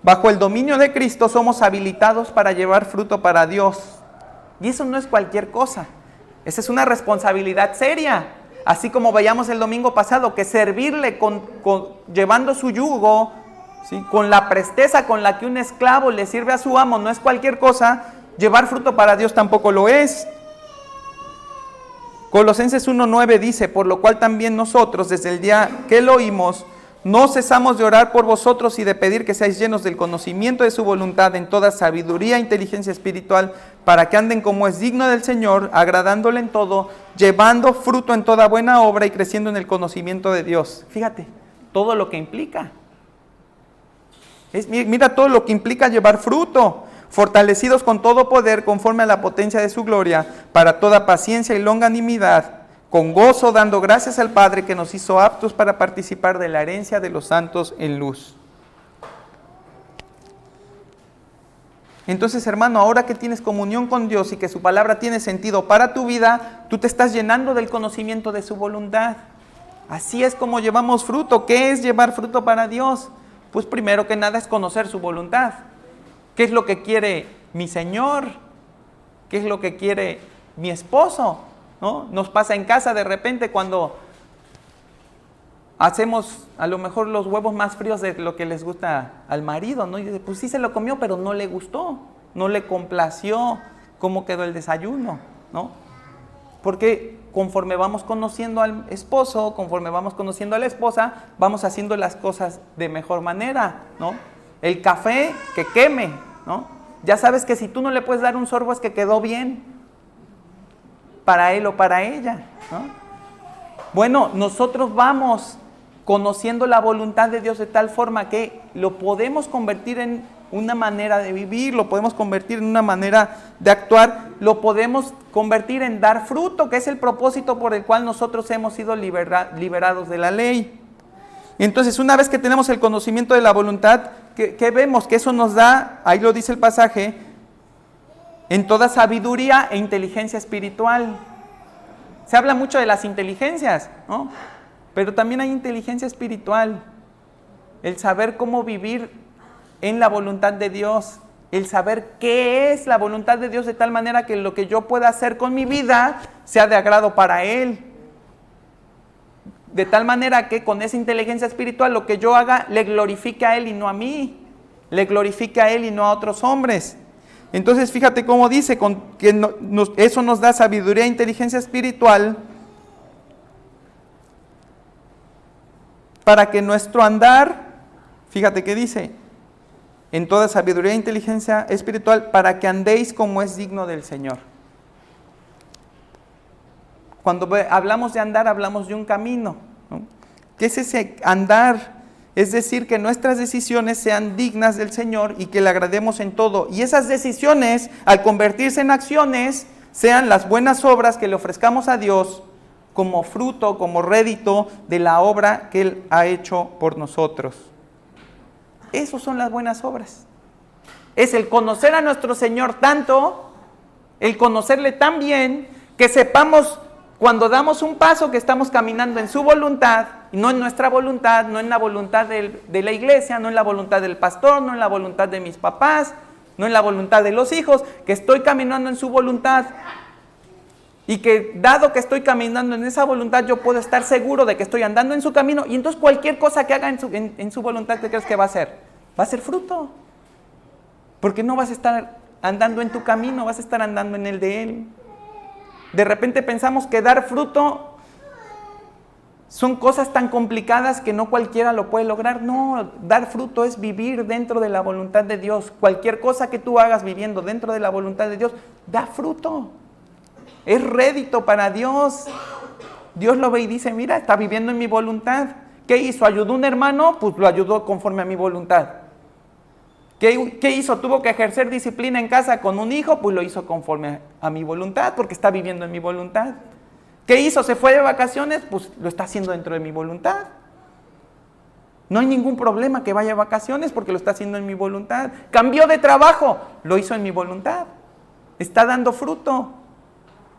Bajo el dominio de Cristo somos habilitados para llevar fruto para Dios. Y eso no es cualquier cosa. Esa es una responsabilidad seria. Así como veíamos el domingo pasado, que servirle llevando su yugo, ¿sí?, con la presteza con la que un esclavo le sirve a su amo, no es cualquier cosa. Llevar fruto para Dios tampoco lo es. Colosenses 1:9 dice, por lo cual también nosotros, desde el día que lo oímos, no cesamos de orar por vosotros y de pedir que seáis llenos del conocimiento de su voluntad en toda sabiduría e inteligencia espiritual, para que anden como es digno del Señor, agradándole en todo, llevando fruto en toda buena obra y creciendo en el conocimiento de Dios. Fíjate, todo lo que implica. Mira todo lo que implica llevar fruto, fortalecidos con todo poder conforme a la potencia de su gloria, para toda paciencia y longanimidad, con gozo dando gracias al Padre que nos hizo aptos para participar de la herencia de los santos en luz. Entonces, hermano, ahora que tienes comunión con Dios y que su palabra tiene sentido para tu vida, tú te estás llenando del conocimiento de su voluntad. Así es como llevamos fruto. ¿Qué es llevar fruto para Dios? Pues primero que nada es conocer su voluntad. ¿Qué es lo que quiere mi Señor? ¿Qué es lo que quiere mi esposo? ¿No? Nos pasa en casa de repente cuando hacemos a lo mejor los huevos más fríos de lo que les gusta al marido, ¿no? Y dice, pues sí se lo comió, pero no le gustó, no le complació cómo quedó el desayuno, ¿no? Porque conforme vamos conociendo al esposo, conforme vamos conociendo a la esposa, vamos haciendo las cosas de mejor manera, ¿no? El café que queme, ¿no? Ya sabes que si tú no le puedes dar un sorbo es que quedó bien para él o para ella, ¿no? Bueno, nosotros vamos conociendo la voluntad de Dios de tal forma que lo podemos convertir en una manera de vivir, lo podemos convertir en una manera de actuar, lo podemos convertir en dar fruto, que es el propósito por el cual nosotros hemos sido liberados de la ley. Entonces, una vez que tenemos el conocimiento de la voluntad, ¿qué vemos? Que eso nos da, ahí lo dice el pasaje, en toda sabiduría e inteligencia espiritual. Se habla mucho de las inteligencias, ¿no? Pero también hay inteligencia espiritual. El saber cómo vivir en la voluntad de Dios. El saber qué es la voluntad de Dios de tal manera que lo que yo pueda hacer con mi vida sea de agrado para Él. De tal manera que con esa inteligencia espiritual lo que yo haga le glorifique a Él y no a mí. Le glorifique a Él y no a otros hombres. Entonces fíjate cómo dice que eso nos da sabiduría e inteligencia espiritual para que nuestro andar, fíjate que dice, en toda sabiduría e inteligencia espiritual, para que andéis como es digno del Señor. Cuando hablamos de andar, hablamos de un camino, ¿no? ¿Qué es ese andar? Es decir, que nuestras decisiones sean dignas del Señor y que le agrademos en todo. Y esas decisiones, al convertirse en acciones, sean las buenas obras que le ofrezcamos a Dios como fruto, como rédito de la obra que Él ha hecho por nosotros. Esas son las buenas obras. Es el conocer a nuestro Señor tanto, el conocerle tan bien, que sepamos cuando damos un paso que estamos caminando en su voluntad, y no en nuestra voluntad, no en la voluntad de la iglesia, no en la voluntad del pastor, no en la voluntad de mis papás, no en la voluntad de los hijos, que estoy caminando en su voluntad. Y que dado que estoy caminando en esa voluntad, yo puedo estar seguro de que estoy andando en su camino, y entonces cualquier cosa que haga en su voluntad, ¿qué crees que va a hacer? Va a ser fruto. Porque no vas a estar andando en tu camino, vas a estar andando en el de Él. De repente pensamos que dar fruto son cosas tan complicadas que no cualquiera lo puede lograr. No, dar fruto es vivir dentro de la voluntad de Dios. Cualquier cosa que tú hagas viviendo dentro de la voluntad de Dios, da fruto. Es rédito para Dios. Dios lo ve y dice, mira, está viviendo en mi voluntad. ¿Qué hizo? ¿Ayudó a un hermano? Pues lo ayudó conforme a mi voluntad. ¿Qué hizo? ¿Tuvo que ejercer disciplina en casa con un hijo? Pues lo hizo conforme a mi voluntad, porque está viviendo en mi voluntad. ¿Qué hizo? ¿Se fue de vacaciones? Pues lo está haciendo dentro de mi voluntad. No hay ningún problema que vaya de vacaciones porque lo está haciendo en mi voluntad. ¿Cambió de trabajo? Lo hizo en mi voluntad. Está dando fruto.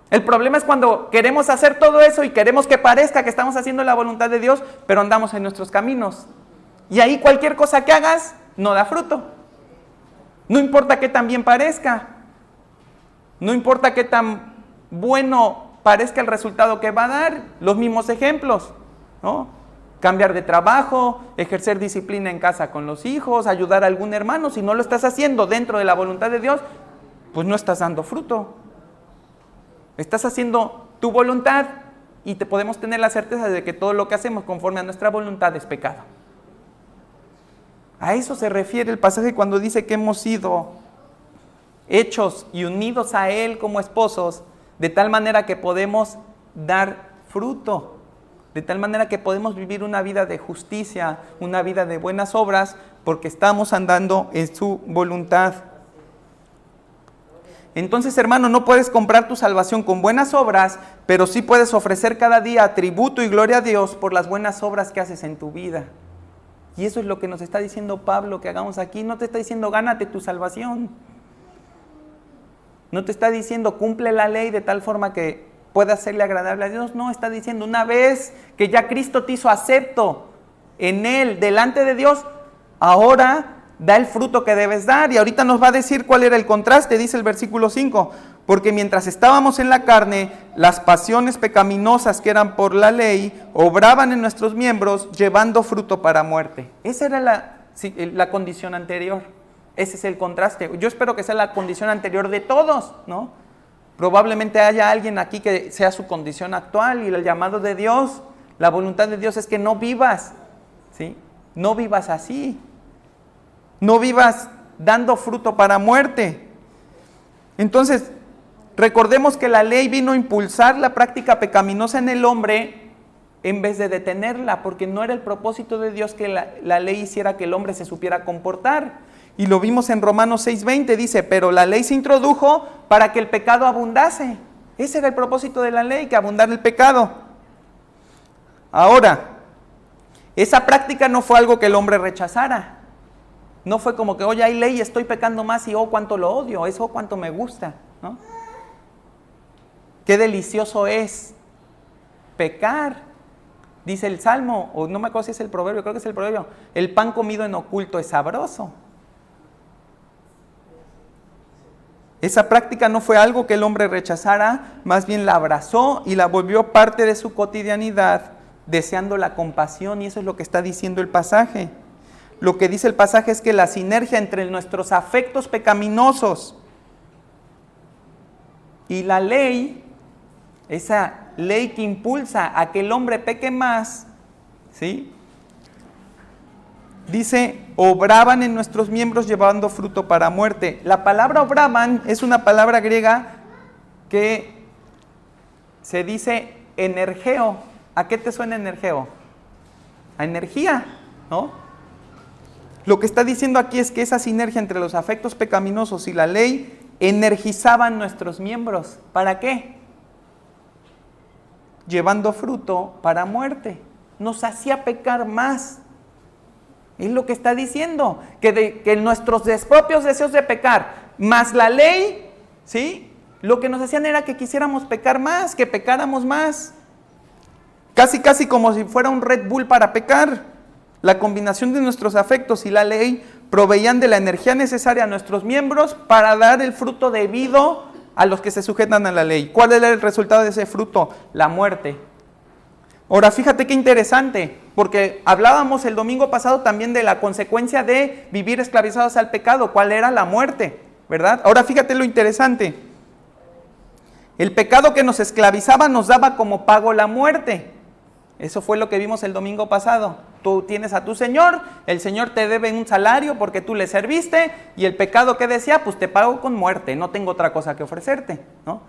El problema es cuando queremos hacer todo eso y queremos que parezca que estamos haciendo la voluntad de Dios, pero andamos en nuestros caminos. Y ahí cualquier cosa que hagas no da fruto. No importa qué tan bien parezca, no importa qué tan bueno parezca el resultado que va a dar, los mismos ejemplos, ¿no? Cambiar de trabajo, ejercer disciplina en casa con los hijos, ayudar a algún hermano. Si no lo estás haciendo dentro de la voluntad de Dios, pues no estás dando fruto. Estás haciendo tu voluntad y te podemos tener la certeza de que todo lo que hacemos conforme a nuestra voluntad es pecado. A eso se refiere el pasaje cuando dice que hemos sido hechos y unidos a Él como esposos, de tal manera que podemos dar fruto, de tal manera que podemos vivir una vida de justicia, una vida de buenas obras, porque estamos andando en su voluntad. Entonces, hermano, no puedes comprar tu salvación con buenas obras, pero sí puedes ofrecer cada día tributo y gloria a Dios por las buenas obras que haces en tu vida. Y eso es lo que nos está diciendo Pablo que hagamos aquí. No te está diciendo gánate tu salvación. No te está diciendo cumple la ley de tal forma que pueda serle agradable a Dios. No, está diciendo una vez que ya Cristo te hizo acepto en Él, delante de Dios, ahora da el fruto que debes dar. Y ahorita nos va a decir cuál era el contraste, dice el versículo 5. Porque mientras estábamos en la carne, las pasiones pecaminosas que eran por la ley, obraban en nuestros miembros, llevando fruto para muerte. Esa era la condición anterior. Ese es el contraste. Yo espero que sea la condición anterior de todos, ¿no? Probablemente haya alguien aquí que sea su condición actual y el llamado de Dios, la voluntad de Dios es que no vivas, ¿sí? No vivas así. No vivas dando fruto para muerte. Entonces, recordemos que la ley vino a impulsar la práctica pecaminosa en el hombre en vez de detenerla, porque no era el propósito de Dios que la ley hiciera que el hombre se supiera comportar. Y lo vimos en Romanos 6:20, dice, pero la ley se introdujo para que el pecado abundase. Ese era el propósito de la ley, que abundara el pecado. Ahora, esa práctica no fue algo que el hombre rechazara. No fue como que, oye, hay ley, estoy pecando más y oh, cuánto lo odio, eso, cuánto me gusta, ¿no? Qué delicioso es pecar, dice el Salmo, o no me acuerdo si es el proverbio, creo que es el proverbio, el pan comido en oculto es sabroso. Esa práctica no fue algo que el hombre rechazara, más bien la abrazó y la volvió parte de su cotidianidad, deseando la compasión, y eso es lo que está diciendo el pasaje. Lo que dice el pasaje es que la sinergia entre nuestros afectos pecaminosos y la ley, esa ley que impulsa a que el hombre peque más, ¿sí? Dice, obraban en nuestros miembros llevando fruto para muerte. La palabra obraban es una palabra griega que se dice energeo. ¿A qué te suena energeo? A energía, ¿no? Lo que está diciendo aquí es que esa sinergia entre los afectos pecaminosos y la ley energizaban nuestros miembros. ¿Para qué? llevando fruto para muerte. Nos hacía pecar más. Es lo que está diciendo, que nuestros propios deseos de pecar, más la ley, ¿sí? Lo que nos hacían era que quisiéramos pecar más, que pecáramos más. Casi como si fuera un Red Bull para pecar. La combinación de nuestros afectos y la ley proveían de la energía necesaria a nuestros miembros para dar el fruto debido a los que se sujetan a la ley. ¿Cuál era el resultado de ese fruto? La muerte. Ahora, fíjate qué interesante, porque hablábamos el domingo pasado también de la consecuencia de vivir esclavizados al pecado. ¿Cuál era? La muerte, ¿verdad? Ahora, fíjate lo interesante. El pecado que nos esclavizaba nos daba como pago la muerte. Eso fue lo que vimos el domingo pasado. Tú tienes a tu Señor, el Señor te debe un salario porque tú le serviste, y el pecado que decía, pues te pago con muerte, no tengo otra cosa que ofrecerte, ¿no?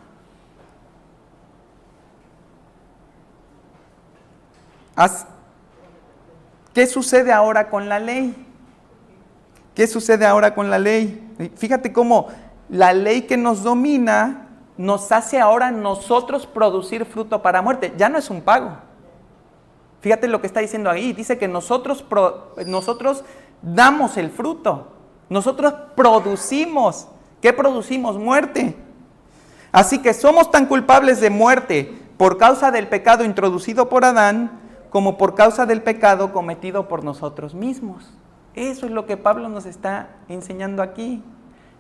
¿Qué sucede ahora con la ley? ¿Qué sucede ahora con la ley? Fíjate cómo la ley que nos domina nos hace ahora nosotros producir fruto para muerte. Ya no es un pago. Fíjate lo que está diciendo ahí. Dice que nosotros damos el fruto. Nosotros producimos. ¿Qué producimos? Muerte. Así que somos tan culpables de muerte por causa del pecado introducido por Adán, como por causa del pecado cometido por nosotros mismos. Eso es lo que Pablo nos está enseñando aquí.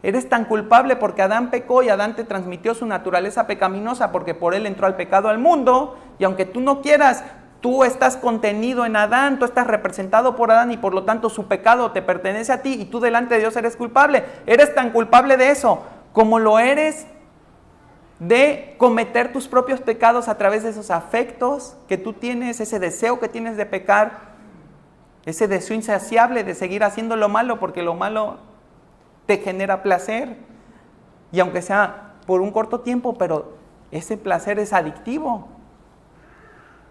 Eres tan culpable porque Adán pecó y Adán te transmitió su naturaleza pecaminosa, porque por él entró al pecado al mundo, y aunque tú no quieras, tú estás contenido en Adán, tú estás representado por Adán, y por lo tanto su pecado te pertenece a ti, y tú delante de Dios eres culpable. Eres tan culpable de eso como lo eres de cometer tus propios pecados a través de esos afectos que tú tienes, ese deseo que tienes de pecar, ese deseo insaciable de seguir haciendo lo malo, porque lo malo te genera placer, y aunque sea por un corto tiempo, pero ese placer es adictivo.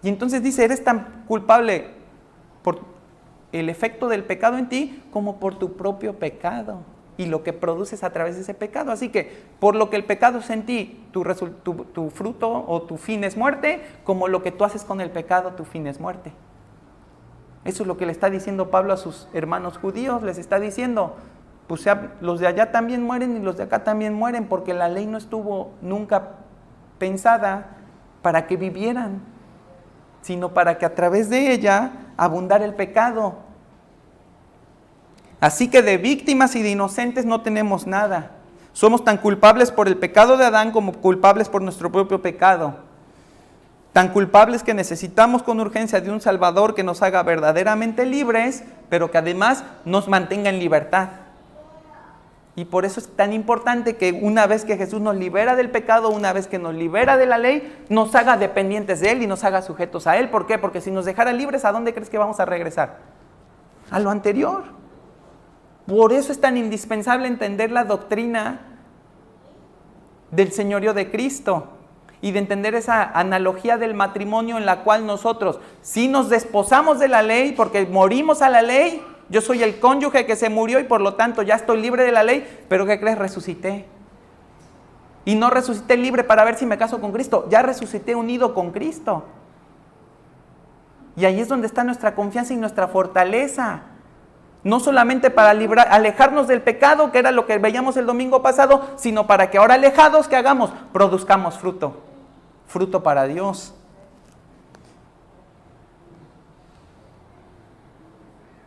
Y entonces dice, eres tan culpable por el efecto del pecado en ti como por tu propio pecado y lo que produces a través de ese pecado. Así que por lo que el pecado es en ti, tu fruto o tu fin es muerte, como lo que tú haces con el pecado, tu fin es muerte. Eso es lo que le está diciendo Pablo a sus hermanos judíos. Les está diciendo, pues los de allá también mueren y los de acá también mueren, porque la ley no estuvo nunca pensada para que vivieran, sino para que a través de ella abundara el pecado. Así que de víctimas y de inocentes no tenemos nada. Somos tan culpables por el pecado de Adán como culpables por nuestro propio pecado. Tan culpables que necesitamos con urgencia de un Salvador que nos haga verdaderamente libres, pero que además nos mantenga en libertad. Y por eso es tan importante que una vez que Jesús nos libera del pecado, una vez que nos libera de la ley, nos haga dependientes de Él y nos haga sujetos a Él. ¿Por qué? Porque si nos dejara libres, ¿a dónde crees que vamos a regresar? A lo anterior. Por eso es tan indispensable entender la doctrina del señorío de Cristo y de entender esa analogía del matrimonio en la cual nosotros, si nos desposamos de la ley porque morimos a la ley, yo soy el cónyuge que se murió y por lo tanto ya estoy libre de la ley, pero ¿qué crees? Resucité. Y no resucité libre para ver si me caso con Cristo, ya resucité unido con Cristo. Y ahí es donde está nuestra confianza y nuestra fortaleza. No solamente para alejarnos del pecado, que era lo que veíamos el domingo pasado, sino para que ahora alejados, ¿qué hagamos? Produzcamos fruto. Fruto para Dios.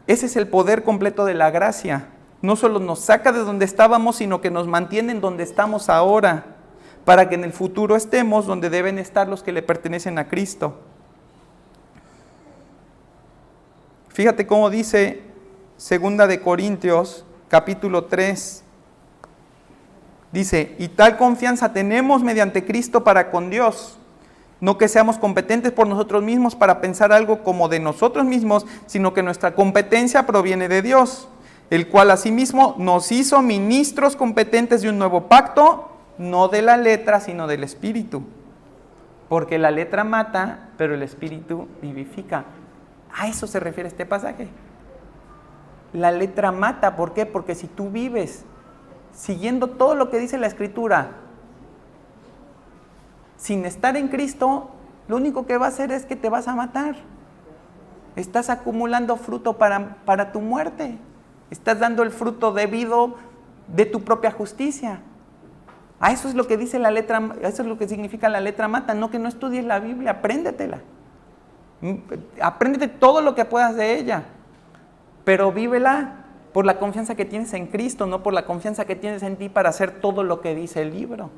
Ese es el poder completo de la gracia. No solo nos saca de donde estábamos, sino que nos mantiene en donde estamos ahora, para que en el futuro estemos donde deben estar los que le pertenecen a Cristo. Fíjate cómo dice 2 de Corintios, capítulo 3. Dice, y tal confianza tenemos mediante Cristo para con Dios. No que seamos competentes por nosotros mismos para pensar algo como de nosotros mismos, sino que nuestra competencia proviene de Dios, el cual asimismo nos hizo ministros competentes de un nuevo pacto, no de la letra, sino del Espíritu. Porque la letra mata, pero el Espíritu vivifica. A eso se refiere este pasaje. La letra mata, ¿por qué? Porque si tú vives siguiendo todo lo que dice la Escritura, sin estar en Cristo, lo único que va a hacer es que te vas a matar. Estás acumulando fruto para tu muerte. Estás dando el fruto debido de tu propia justicia. A eso es lo que dice la letra, eso es lo que significa la letra mata, no que no estudies la Biblia, apréndetela. Apréndete todo lo que puedas de ella, pero vívela por la confianza que tienes en Cristo, no por la confianza que tienes en ti para hacer todo lo que dice el libro.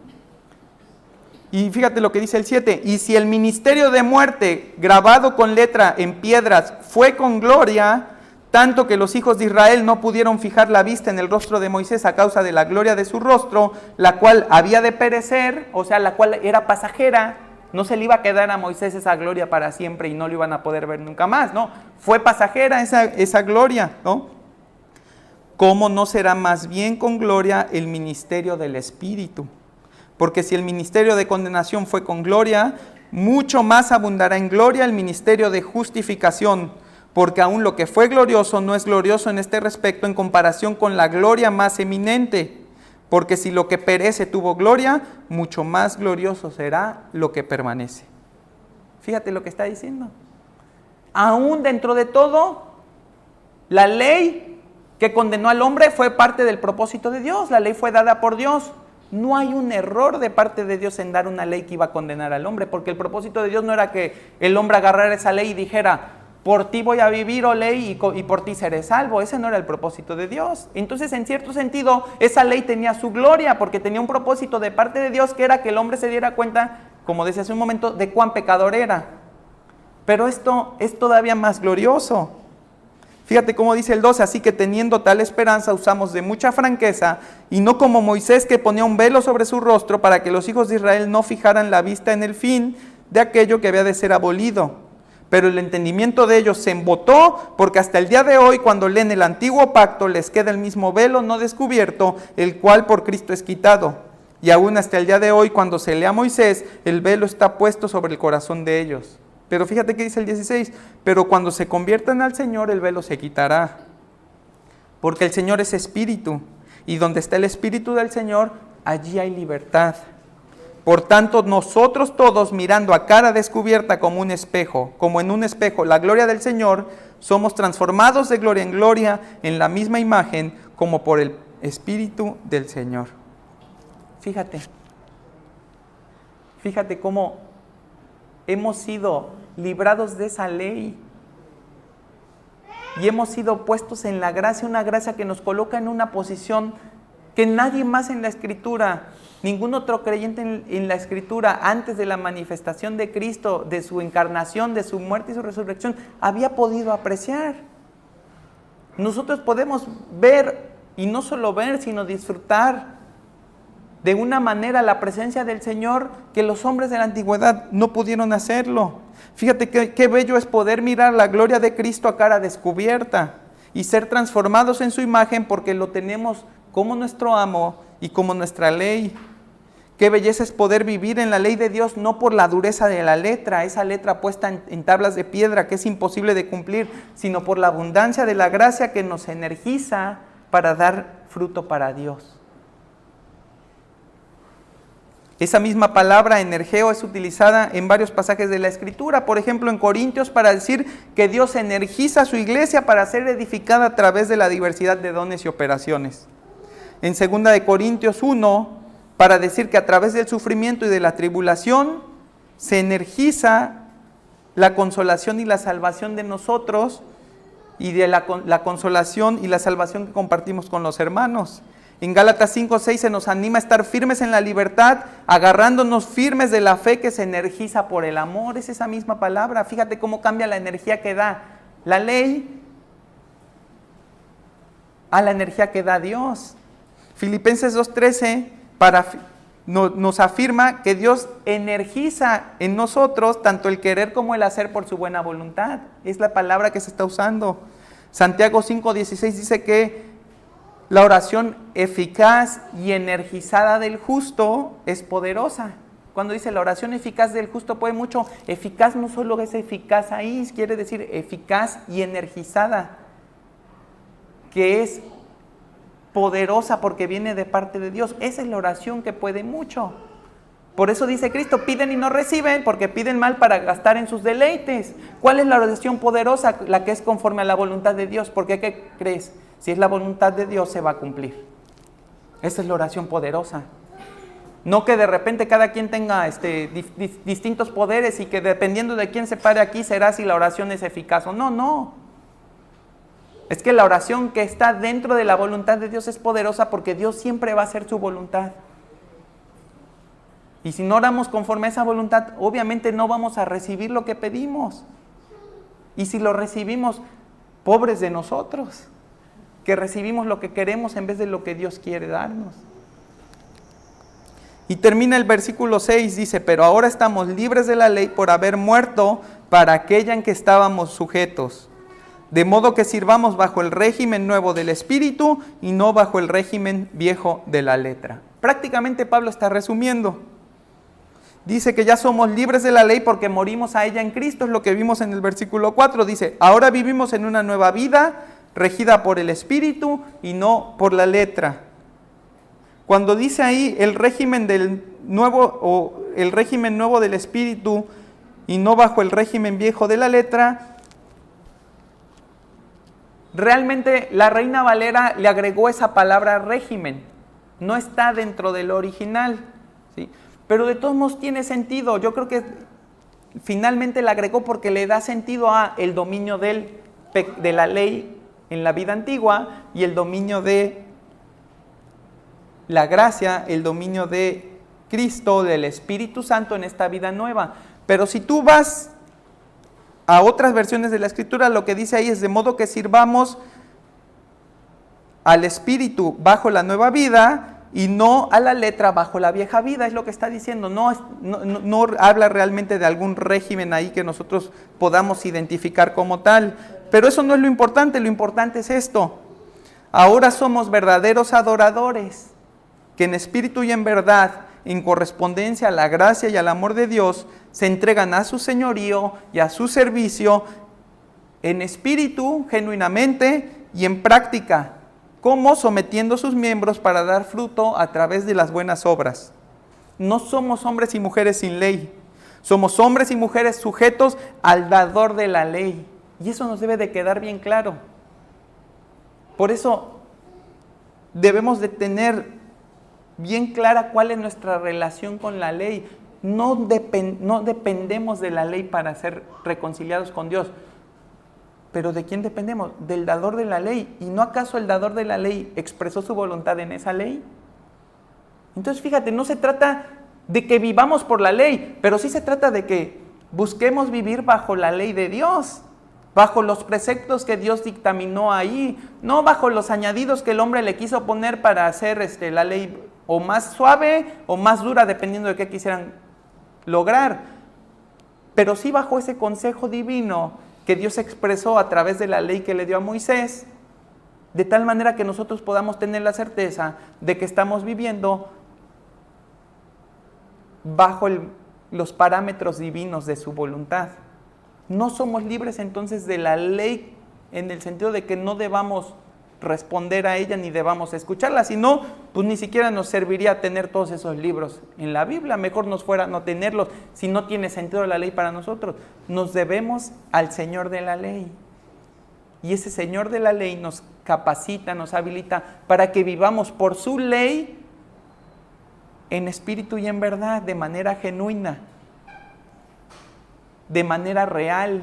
Y fíjate lo que dice el 7, y si el ministerio de muerte grabado con letra en piedras fue con gloria, tanto que los hijos de Israel no pudieron fijar la vista en el rostro de Moisés a causa de la gloria de su rostro, la cual había de perecer, o sea, la cual era pasajera, no se le iba a quedar a Moisés esa gloria para siempre y no lo iban a poder ver nunca más, ¿no? Fue pasajera esa gloria, ¿no? ¿Cómo no será más bien con gloria el ministerio del Espíritu? Porque si el ministerio de condenación fue con gloria, mucho más abundará en gloria el ministerio de justificación, porque aún lo que fue glorioso no es glorioso en este respecto en comparación con la gloria más eminente. Porque si lo que perece tuvo gloria, mucho más glorioso será lo que permanece. Fíjate lo que está diciendo. Aún dentro de todo, la ley que condenó al hombre fue parte del propósito de Dios. La ley fue dada por Dios. No hay un error de parte de Dios en dar una ley que iba a condenar al hombre, porque el propósito de Dios no era que el hombre agarrara esa ley y dijera, por ti voy a vivir, oh ley, y por ti seré salvo. Ese no era el propósito de Dios. Entonces, en cierto sentido, esa ley tenía su gloria, porque tenía un propósito de parte de Dios, que era que el hombre se diera cuenta, como decía hace un momento, de cuán pecador era. Pero esto es todavía más glorioso. Fíjate cómo dice el 12, así que teniendo tal esperanza usamos de mucha franqueza, y no como Moisés, que ponía un velo sobre su rostro para que los hijos de Israel no fijaran la vista en el fin de aquello que había de ser abolido. Pero el entendimiento de ellos se embotó, porque hasta el día de hoy, cuando leen el antiguo pacto, les queda el mismo velo no descubierto, el cual por Cristo es quitado. Y aún hasta el día de hoy, cuando se lee a Moisés, el velo está puesto sobre el corazón de ellos. Pero fíjate que dice el 16, pero cuando se conviertan al Señor, el velo se quitará. Porque el Señor es espíritu, y donde está el espíritu del Señor, allí hay libertad. Por tanto, nosotros todos, mirando a cara descubierta como en un espejo, la gloria del Señor, somos transformados de gloria en gloria en la misma imagen como por el Espíritu del Señor. Fíjate cómo hemos sido librados de esa ley y hemos sido puestos en la gracia, una gracia que nos coloca en una posición que nadie más en la Escritura, ningún otro creyente en la Escritura, antes de la manifestación de Cristo, de su encarnación, de su muerte y su resurrección, había podido apreciar. Nosotros podemos ver, y no solo ver, sino disfrutar de una manera la presencia del Señor que los hombres de la antigüedad no pudieron hacerlo. Fíjate qué bello es poder mirar la gloria de Cristo a cara descubierta y ser transformados en su imagen, porque lo tenemos como nuestro amo y como nuestra ley. Qué belleza es poder vivir en la ley de Dios, no por la dureza de la letra, esa letra puesta en tablas de piedra que es imposible de cumplir, sino por la abundancia de la gracia que nos energiza para dar fruto para Dios. Esa misma palabra energeo es utilizada en varios pasajes de la Escritura, por ejemplo en Corintios, para decir que Dios energiza a su iglesia para ser edificada a través de la diversidad de dones y operaciones. En 2 de Corintios 1, para decir que a través del sufrimiento y de la tribulación se energiza la consolación y la salvación de nosotros y de la consolación y la salvación que compartimos con los hermanos. En Gálatas 5:6 se nos anima a estar firmes en la libertad, agarrándonos firmes de la fe que se energiza por el amor. Es esa misma palabra. Fíjate cómo cambia la energía que da la ley a la energía que da Dios. Filipenses 2:13 nos afirma que Dios energiza en nosotros tanto el querer como el hacer por su buena voluntad. Es la palabra que se está usando. Santiago 5:16 dice que la oración eficaz y energizada del justo es poderosa. Cuando dice la oración eficaz del justo puede mucho, eficaz no solo es eficaz ahí, quiere decir eficaz y energizada, que es poderosa porque viene de parte de Dios. Esa es la oración que puede mucho. Por eso dice Cristo, piden y no reciben, porque piden mal para gastar en sus deleites. ¿Cuál es la oración poderosa? La que es conforme a la voluntad de Dios. Porque ¿qué crees? Si es la voluntad de Dios, se va a cumplir. Esa es la oración poderosa. No que de repente cada quien tenga distintos poderes y que dependiendo de quién se pare aquí será si la oración es eficaz o no. No. Es que la oración que está dentro de la voluntad de Dios es poderosa porque Dios siempre va a hacer su voluntad. Y si no oramos conforme a esa voluntad, obviamente no vamos a recibir lo que pedimos. Y si lo recibimos, pobres de nosotros, que recibimos lo que queremos en vez de lo que Dios quiere darnos. Y termina el versículo 6, dice, pero ahora estamos libres de la ley por haber muerto para aquella en que estábamos sujetos. De modo que sirvamos bajo el régimen nuevo del Espíritu y no bajo el régimen viejo de la letra. Prácticamente Pablo está resumiendo. Dice que ya somos libres de la ley porque morimos a ella en Cristo, es lo que vimos en el versículo 4. Dice, ahora vivimos en una nueva vida, regida por el Espíritu y no por la letra. Cuando dice ahí el régimen del nuevo o el régimen nuevo del Espíritu y no bajo el régimen viejo de la letra, realmente la Reina Valera le agregó esa palabra régimen. No está dentro del original, ¿sí? Pero de todos modos tiene sentido. Yo creo que finalmente la agregó porque le da sentido a el dominio de la ley en la vida antigua y el dominio de la gracia, el dominio de Cristo, del Espíritu Santo en esta vida nueva. Pero si tú vas a otras versiones de la Escritura, lo que dice ahí es de modo que sirvamos al Espíritu bajo la nueva vida y no a la letra bajo la vieja vida, es lo que está diciendo. No habla realmente de algún régimen ahí que nosotros podamos identificar como tal. Pero eso no es lo importante es esto. Ahora somos verdaderos adoradores, que en espíritu y en verdad, en correspondencia a la gracia y al amor de Dios, se entregan a su señorío y a su servicio en espíritu, genuinamente, y en práctica, como sometiendo sus miembros para dar fruto a través de las buenas obras. No somos hombres y mujeres sin ley, somos hombres y mujeres sujetos al dador de la ley. Y eso nos debe de quedar bien claro. Por eso debemos de tener bien clara cuál es nuestra relación con la ley. No dependemos de la ley para ser reconciliados con Dios. ¿Pero de quién dependemos? Del dador de la ley. ¿Y no acaso el dador de la ley expresó su voluntad en esa ley? Entonces fíjate, no se trata de que vivamos por la ley, pero sí se trata de que busquemos vivir bajo la ley de Dios, bajo los preceptos que Dios dictaminó ahí, no bajo los añadidos que el hombre le quiso poner para hacer la ley o más suave o más dura, dependiendo de qué quisieran lograr, pero sí bajo ese consejo divino que Dios expresó a través de la ley que le dio a Moisés, de tal manera que nosotros podamos tener la certeza de que estamos viviendo bajo los parámetros divinos de su voluntad. No somos libres entonces de la ley en el sentido de que no debamos responder a ella ni debamos escucharla, sino pues ni siquiera nos serviría tener todos esos libros en la Biblia, mejor nos fuera no tenerlos si no tiene sentido la ley para nosotros. Nos debemos al Señor de la ley y ese Señor de la ley nos capacita, nos habilita para que vivamos por su ley en espíritu y en verdad, de manera genuina, de manera real,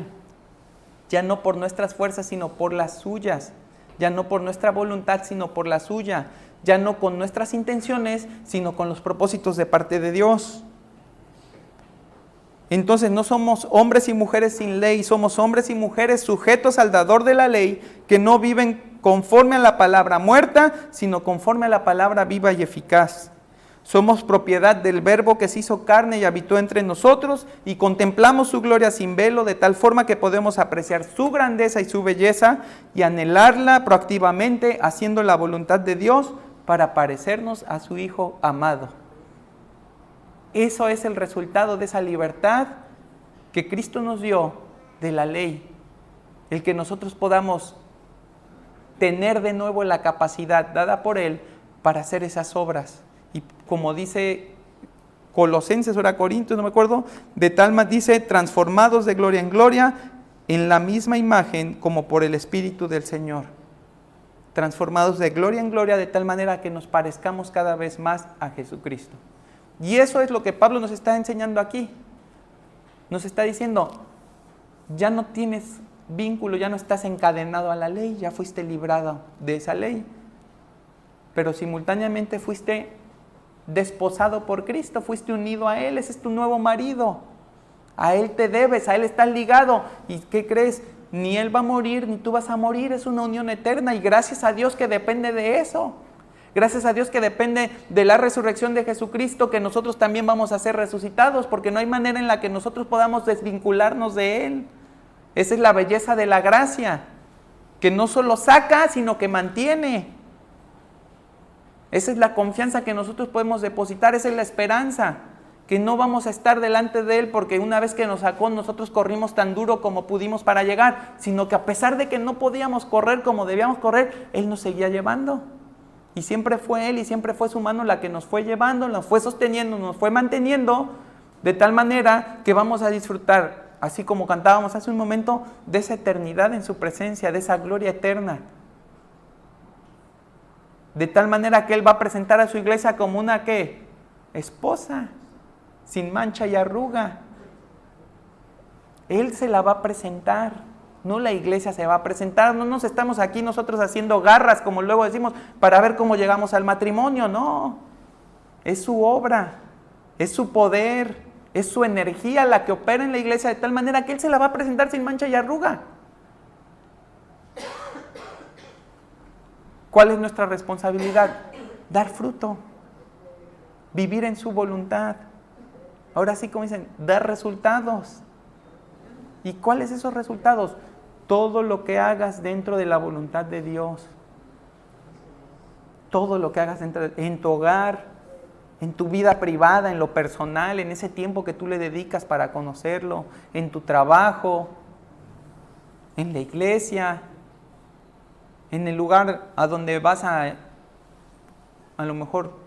ya no por nuestras fuerzas sino por las suyas. Ya no por nuestra voluntad, sino por la suya. Ya no con nuestras intenciones, sino con los propósitos de parte de Dios. Entonces no somos hombres y mujeres sin ley, somos hombres y mujeres sujetos al dador de la ley, que no viven conforme a la palabra muerta, sino conforme a la palabra viva y eficaz. Somos propiedad del Verbo que se hizo carne y habitó entre nosotros y contemplamos su gloria sin velo, de tal forma que podemos apreciar su grandeza y su belleza y anhelarla proactivamente, haciendo la voluntad de Dios para parecernos a su Hijo amado. Eso es el resultado de esa libertad que Cristo nos dio de la ley, el que nosotros podamos tener de nuevo la capacidad dada por Él para hacer esas obras. Y como dice Colosenses o era Corintios, no me acuerdo, de tal manera, dice, transformados de gloria en gloria, en la misma imagen como por el Espíritu del Señor. Transformados de gloria en gloria de tal manera que nos parezcamos cada vez más a Jesucristo. Y eso es lo que Pablo nos está enseñando aquí. Nos está diciendo, ya no tienes vínculo, ya no estás encadenado a la ley, ya fuiste librado de esa ley. Pero simultáneamente fuiste desposado por Cristo, fuiste unido a Él, ese es tu nuevo marido. A Él te debes, a Él estás ligado. ¿Y qué crees? Ni Él va a morir, ni tú vas a morir, es una unión eterna. Y gracias a Dios que depende de eso. Gracias a Dios que depende de la resurrección de Jesucristo, que nosotros también vamos a ser resucitados, porque no hay manera en la que nosotros podamos desvincularnos de Él. Esa es la belleza de la gracia, que no solo saca, sino que mantiene. Esa es la confianza que nosotros podemos depositar, esa es la esperanza, que no vamos a estar delante de Él porque una vez que nos sacó nosotros corrimos tan duro como pudimos para llegar, sino que a pesar de que no podíamos correr como debíamos correr, Él nos seguía llevando. Y siempre fue Él y siempre fue su mano la que nos fue llevando, nos fue sosteniendo, nos fue manteniendo, de tal manera que vamos a disfrutar, así como cantábamos hace un momento, de esa eternidad en su presencia, de esa gloria eterna. De tal manera que Él va a presentar a su iglesia como una, ¿qué? Esposa, sin mancha y arruga. Él se la va a presentar, no la iglesia se va a presentar. No nos estamos aquí nosotros haciendo garras, como luego decimos, para ver cómo llegamos al matrimonio, no. Es su obra, es su poder, es su energía la que opera en la iglesia de tal manera que Él se la va a presentar sin mancha y arruga. ¿Cuál es nuestra responsabilidad? Dar fruto, vivir en su voluntad. Ahora sí, como dicen, dar resultados. ¿Y cuáles esos resultados? Todo lo que hagas dentro de la voluntad de Dios. Todo lo que hagas en tu hogar, en tu vida privada, en lo personal, en ese tiempo que tú le dedicas para conocerlo, en tu trabajo, en la iglesia, en el lugar a donde vas a lo mejor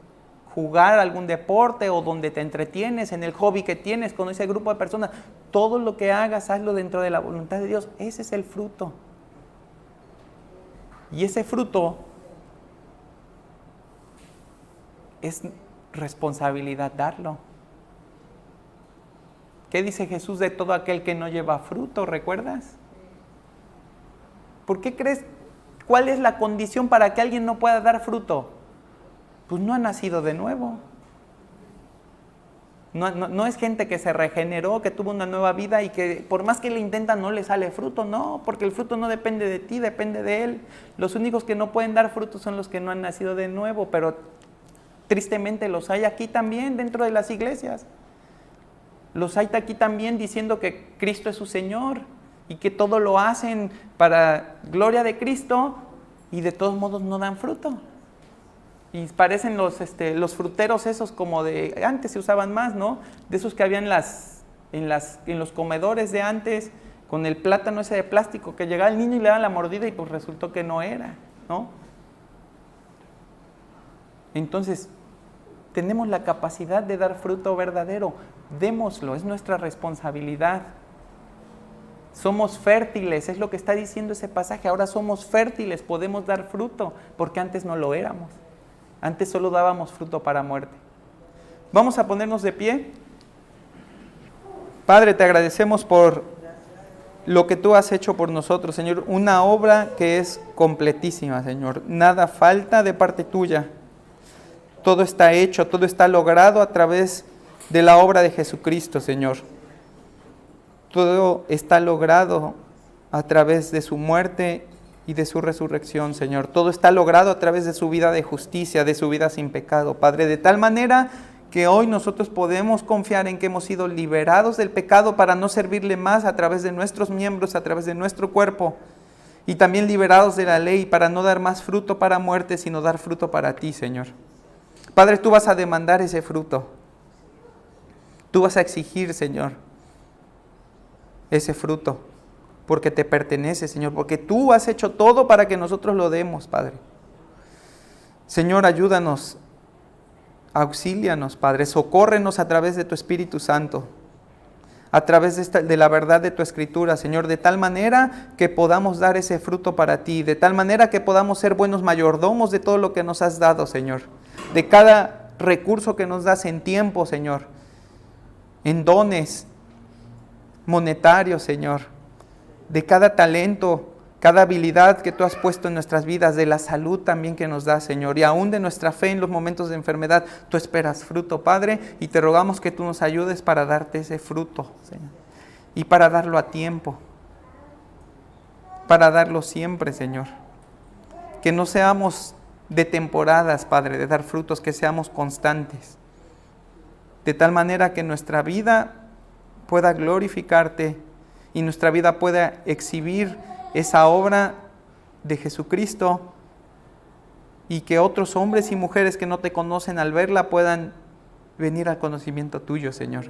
jugar algún deporte o donde te entretienes, en el hobby que tienes con ese grupo de personas. Todo lo que hagas, hazlo dentro de la voluntad de Dios. Ese es el fruto. Y ese fruto es responsabilidad darlo. ¿Qué dice Jesús de todo aquel que no lleva fruto? ¿Recuerdas? ¿Por qué crees? ¿Cuál es la condición para que alguien no pueda dar fruto? Pues no ha nacido de nuevo. No es gente que se regeneró, que tuvo una nueva vida y que por más que le intentan no le sale fruto. No, porque el fruto no depende de ti, depende de Él. Los únicos que no pueden dar fruto son los que no han nacido de nuevo, pero tristemente los hay aquí también dentro de las iglesias. Los hay aquí también diciendo que Cristo es su Señor y que todo lo hacen para gloria de Cristo y de todos modos no dan fruto. Y parecen los fruteros esos como de antes se usaban más, ¿no? De esos que había en los comedores de antes, con el plátano ese de plástico, que llegaba el niño y le daba la mordida y pues resultó que no era, ¿no? Entonces, tenemos la capacidad de dar fruto verdadero. Démoslo, es nuestra responsabilidad. Somos fértiles, es lo que está diciendo ese pasaje. Ahora somos fértiles, podemos dar fruto, porque antes no lo éramos. Antes solo dábamos fruto para muerte. Vamos a ponernos de pie. Padre, te agradecemos por lo que tú has hecho por nosotros, Señor. Una obra que es completísima, Señor. Nada falta de parte tuya. Todo está hecho, todo está logrado a través de la obra de Jesucristo, Señor. Todo está logrado a través de su muerte y de su resurrección, Señor. Todo está logrado a través de su vida de justicia, de su vida sin pecado, Padre. De tal manera que hoy nosotros podemos confiar en que hemos sido liberados del pecado para no servirle más a través de nuestros miembros, a través de nuestro cuerpo. Y también liberados de la ley para no dar más fruto para muerte, sino dar fruto para ti, Señor. Padre, tú vas a demandar ese fruto. Tú vas a exigir, Señor, ese fruto. Porque te pertenece, Señor, porque tú has hecho todo para que nosotros lo demos, Padre. Señor, ayúdanos Auxílianos, Padre, socórrenos a través de tu Espíritu Santo, a través de la verdad de tu Escritura, Señor, de tal manera que podamos dar ese fruto para ti, de tal manera que podamos ser buenos mayordomos de todo lo que nos has dado, Señor, de cada recurso que nos das en tiempo, Señor, en dones monetarios, Señor, de cada talento, cada habilidad que tú has puesto en nuestras vidas, de la salud también que nos das, Señor, y aún de nuestra fe en los momentos de enfermedad. Tú esperas fruto, Padre, y te rogamos que tú nos ayudes para darte ese fruto, Señor, y para darlo a tiempo, para darlo siempre, Señor. Que no seamos de temporadas, Padre, de dar frutos, que seamos constantes, de tal manera que nuestra vida pueda glorificarte y nuestra vida pueda exhibir esa obra de Jesucristo, y que otros hombres y mujeres que no te conocen al verla puedan venir al conocimiento tuyo, Señor.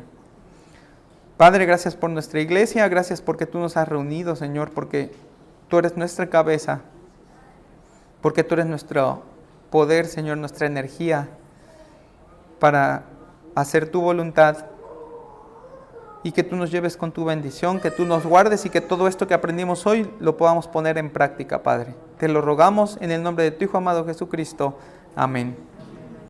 Padre, gracias por nuestra iglesia, gracias porque tú nos has reunido, Señor, porque tú eres nuestra cabeza, porque tú eres nuestro poder, Señor, nuestra energía para hacer tu voluntad. Y que tú nos lleves con tu bendición, que tú nos guardes y que todo esto que aprendimos hoy lo podamos poner en práctica, Padre. Te lo rogamos en el nombre de tu Hijo amado Jesucristo. Amén.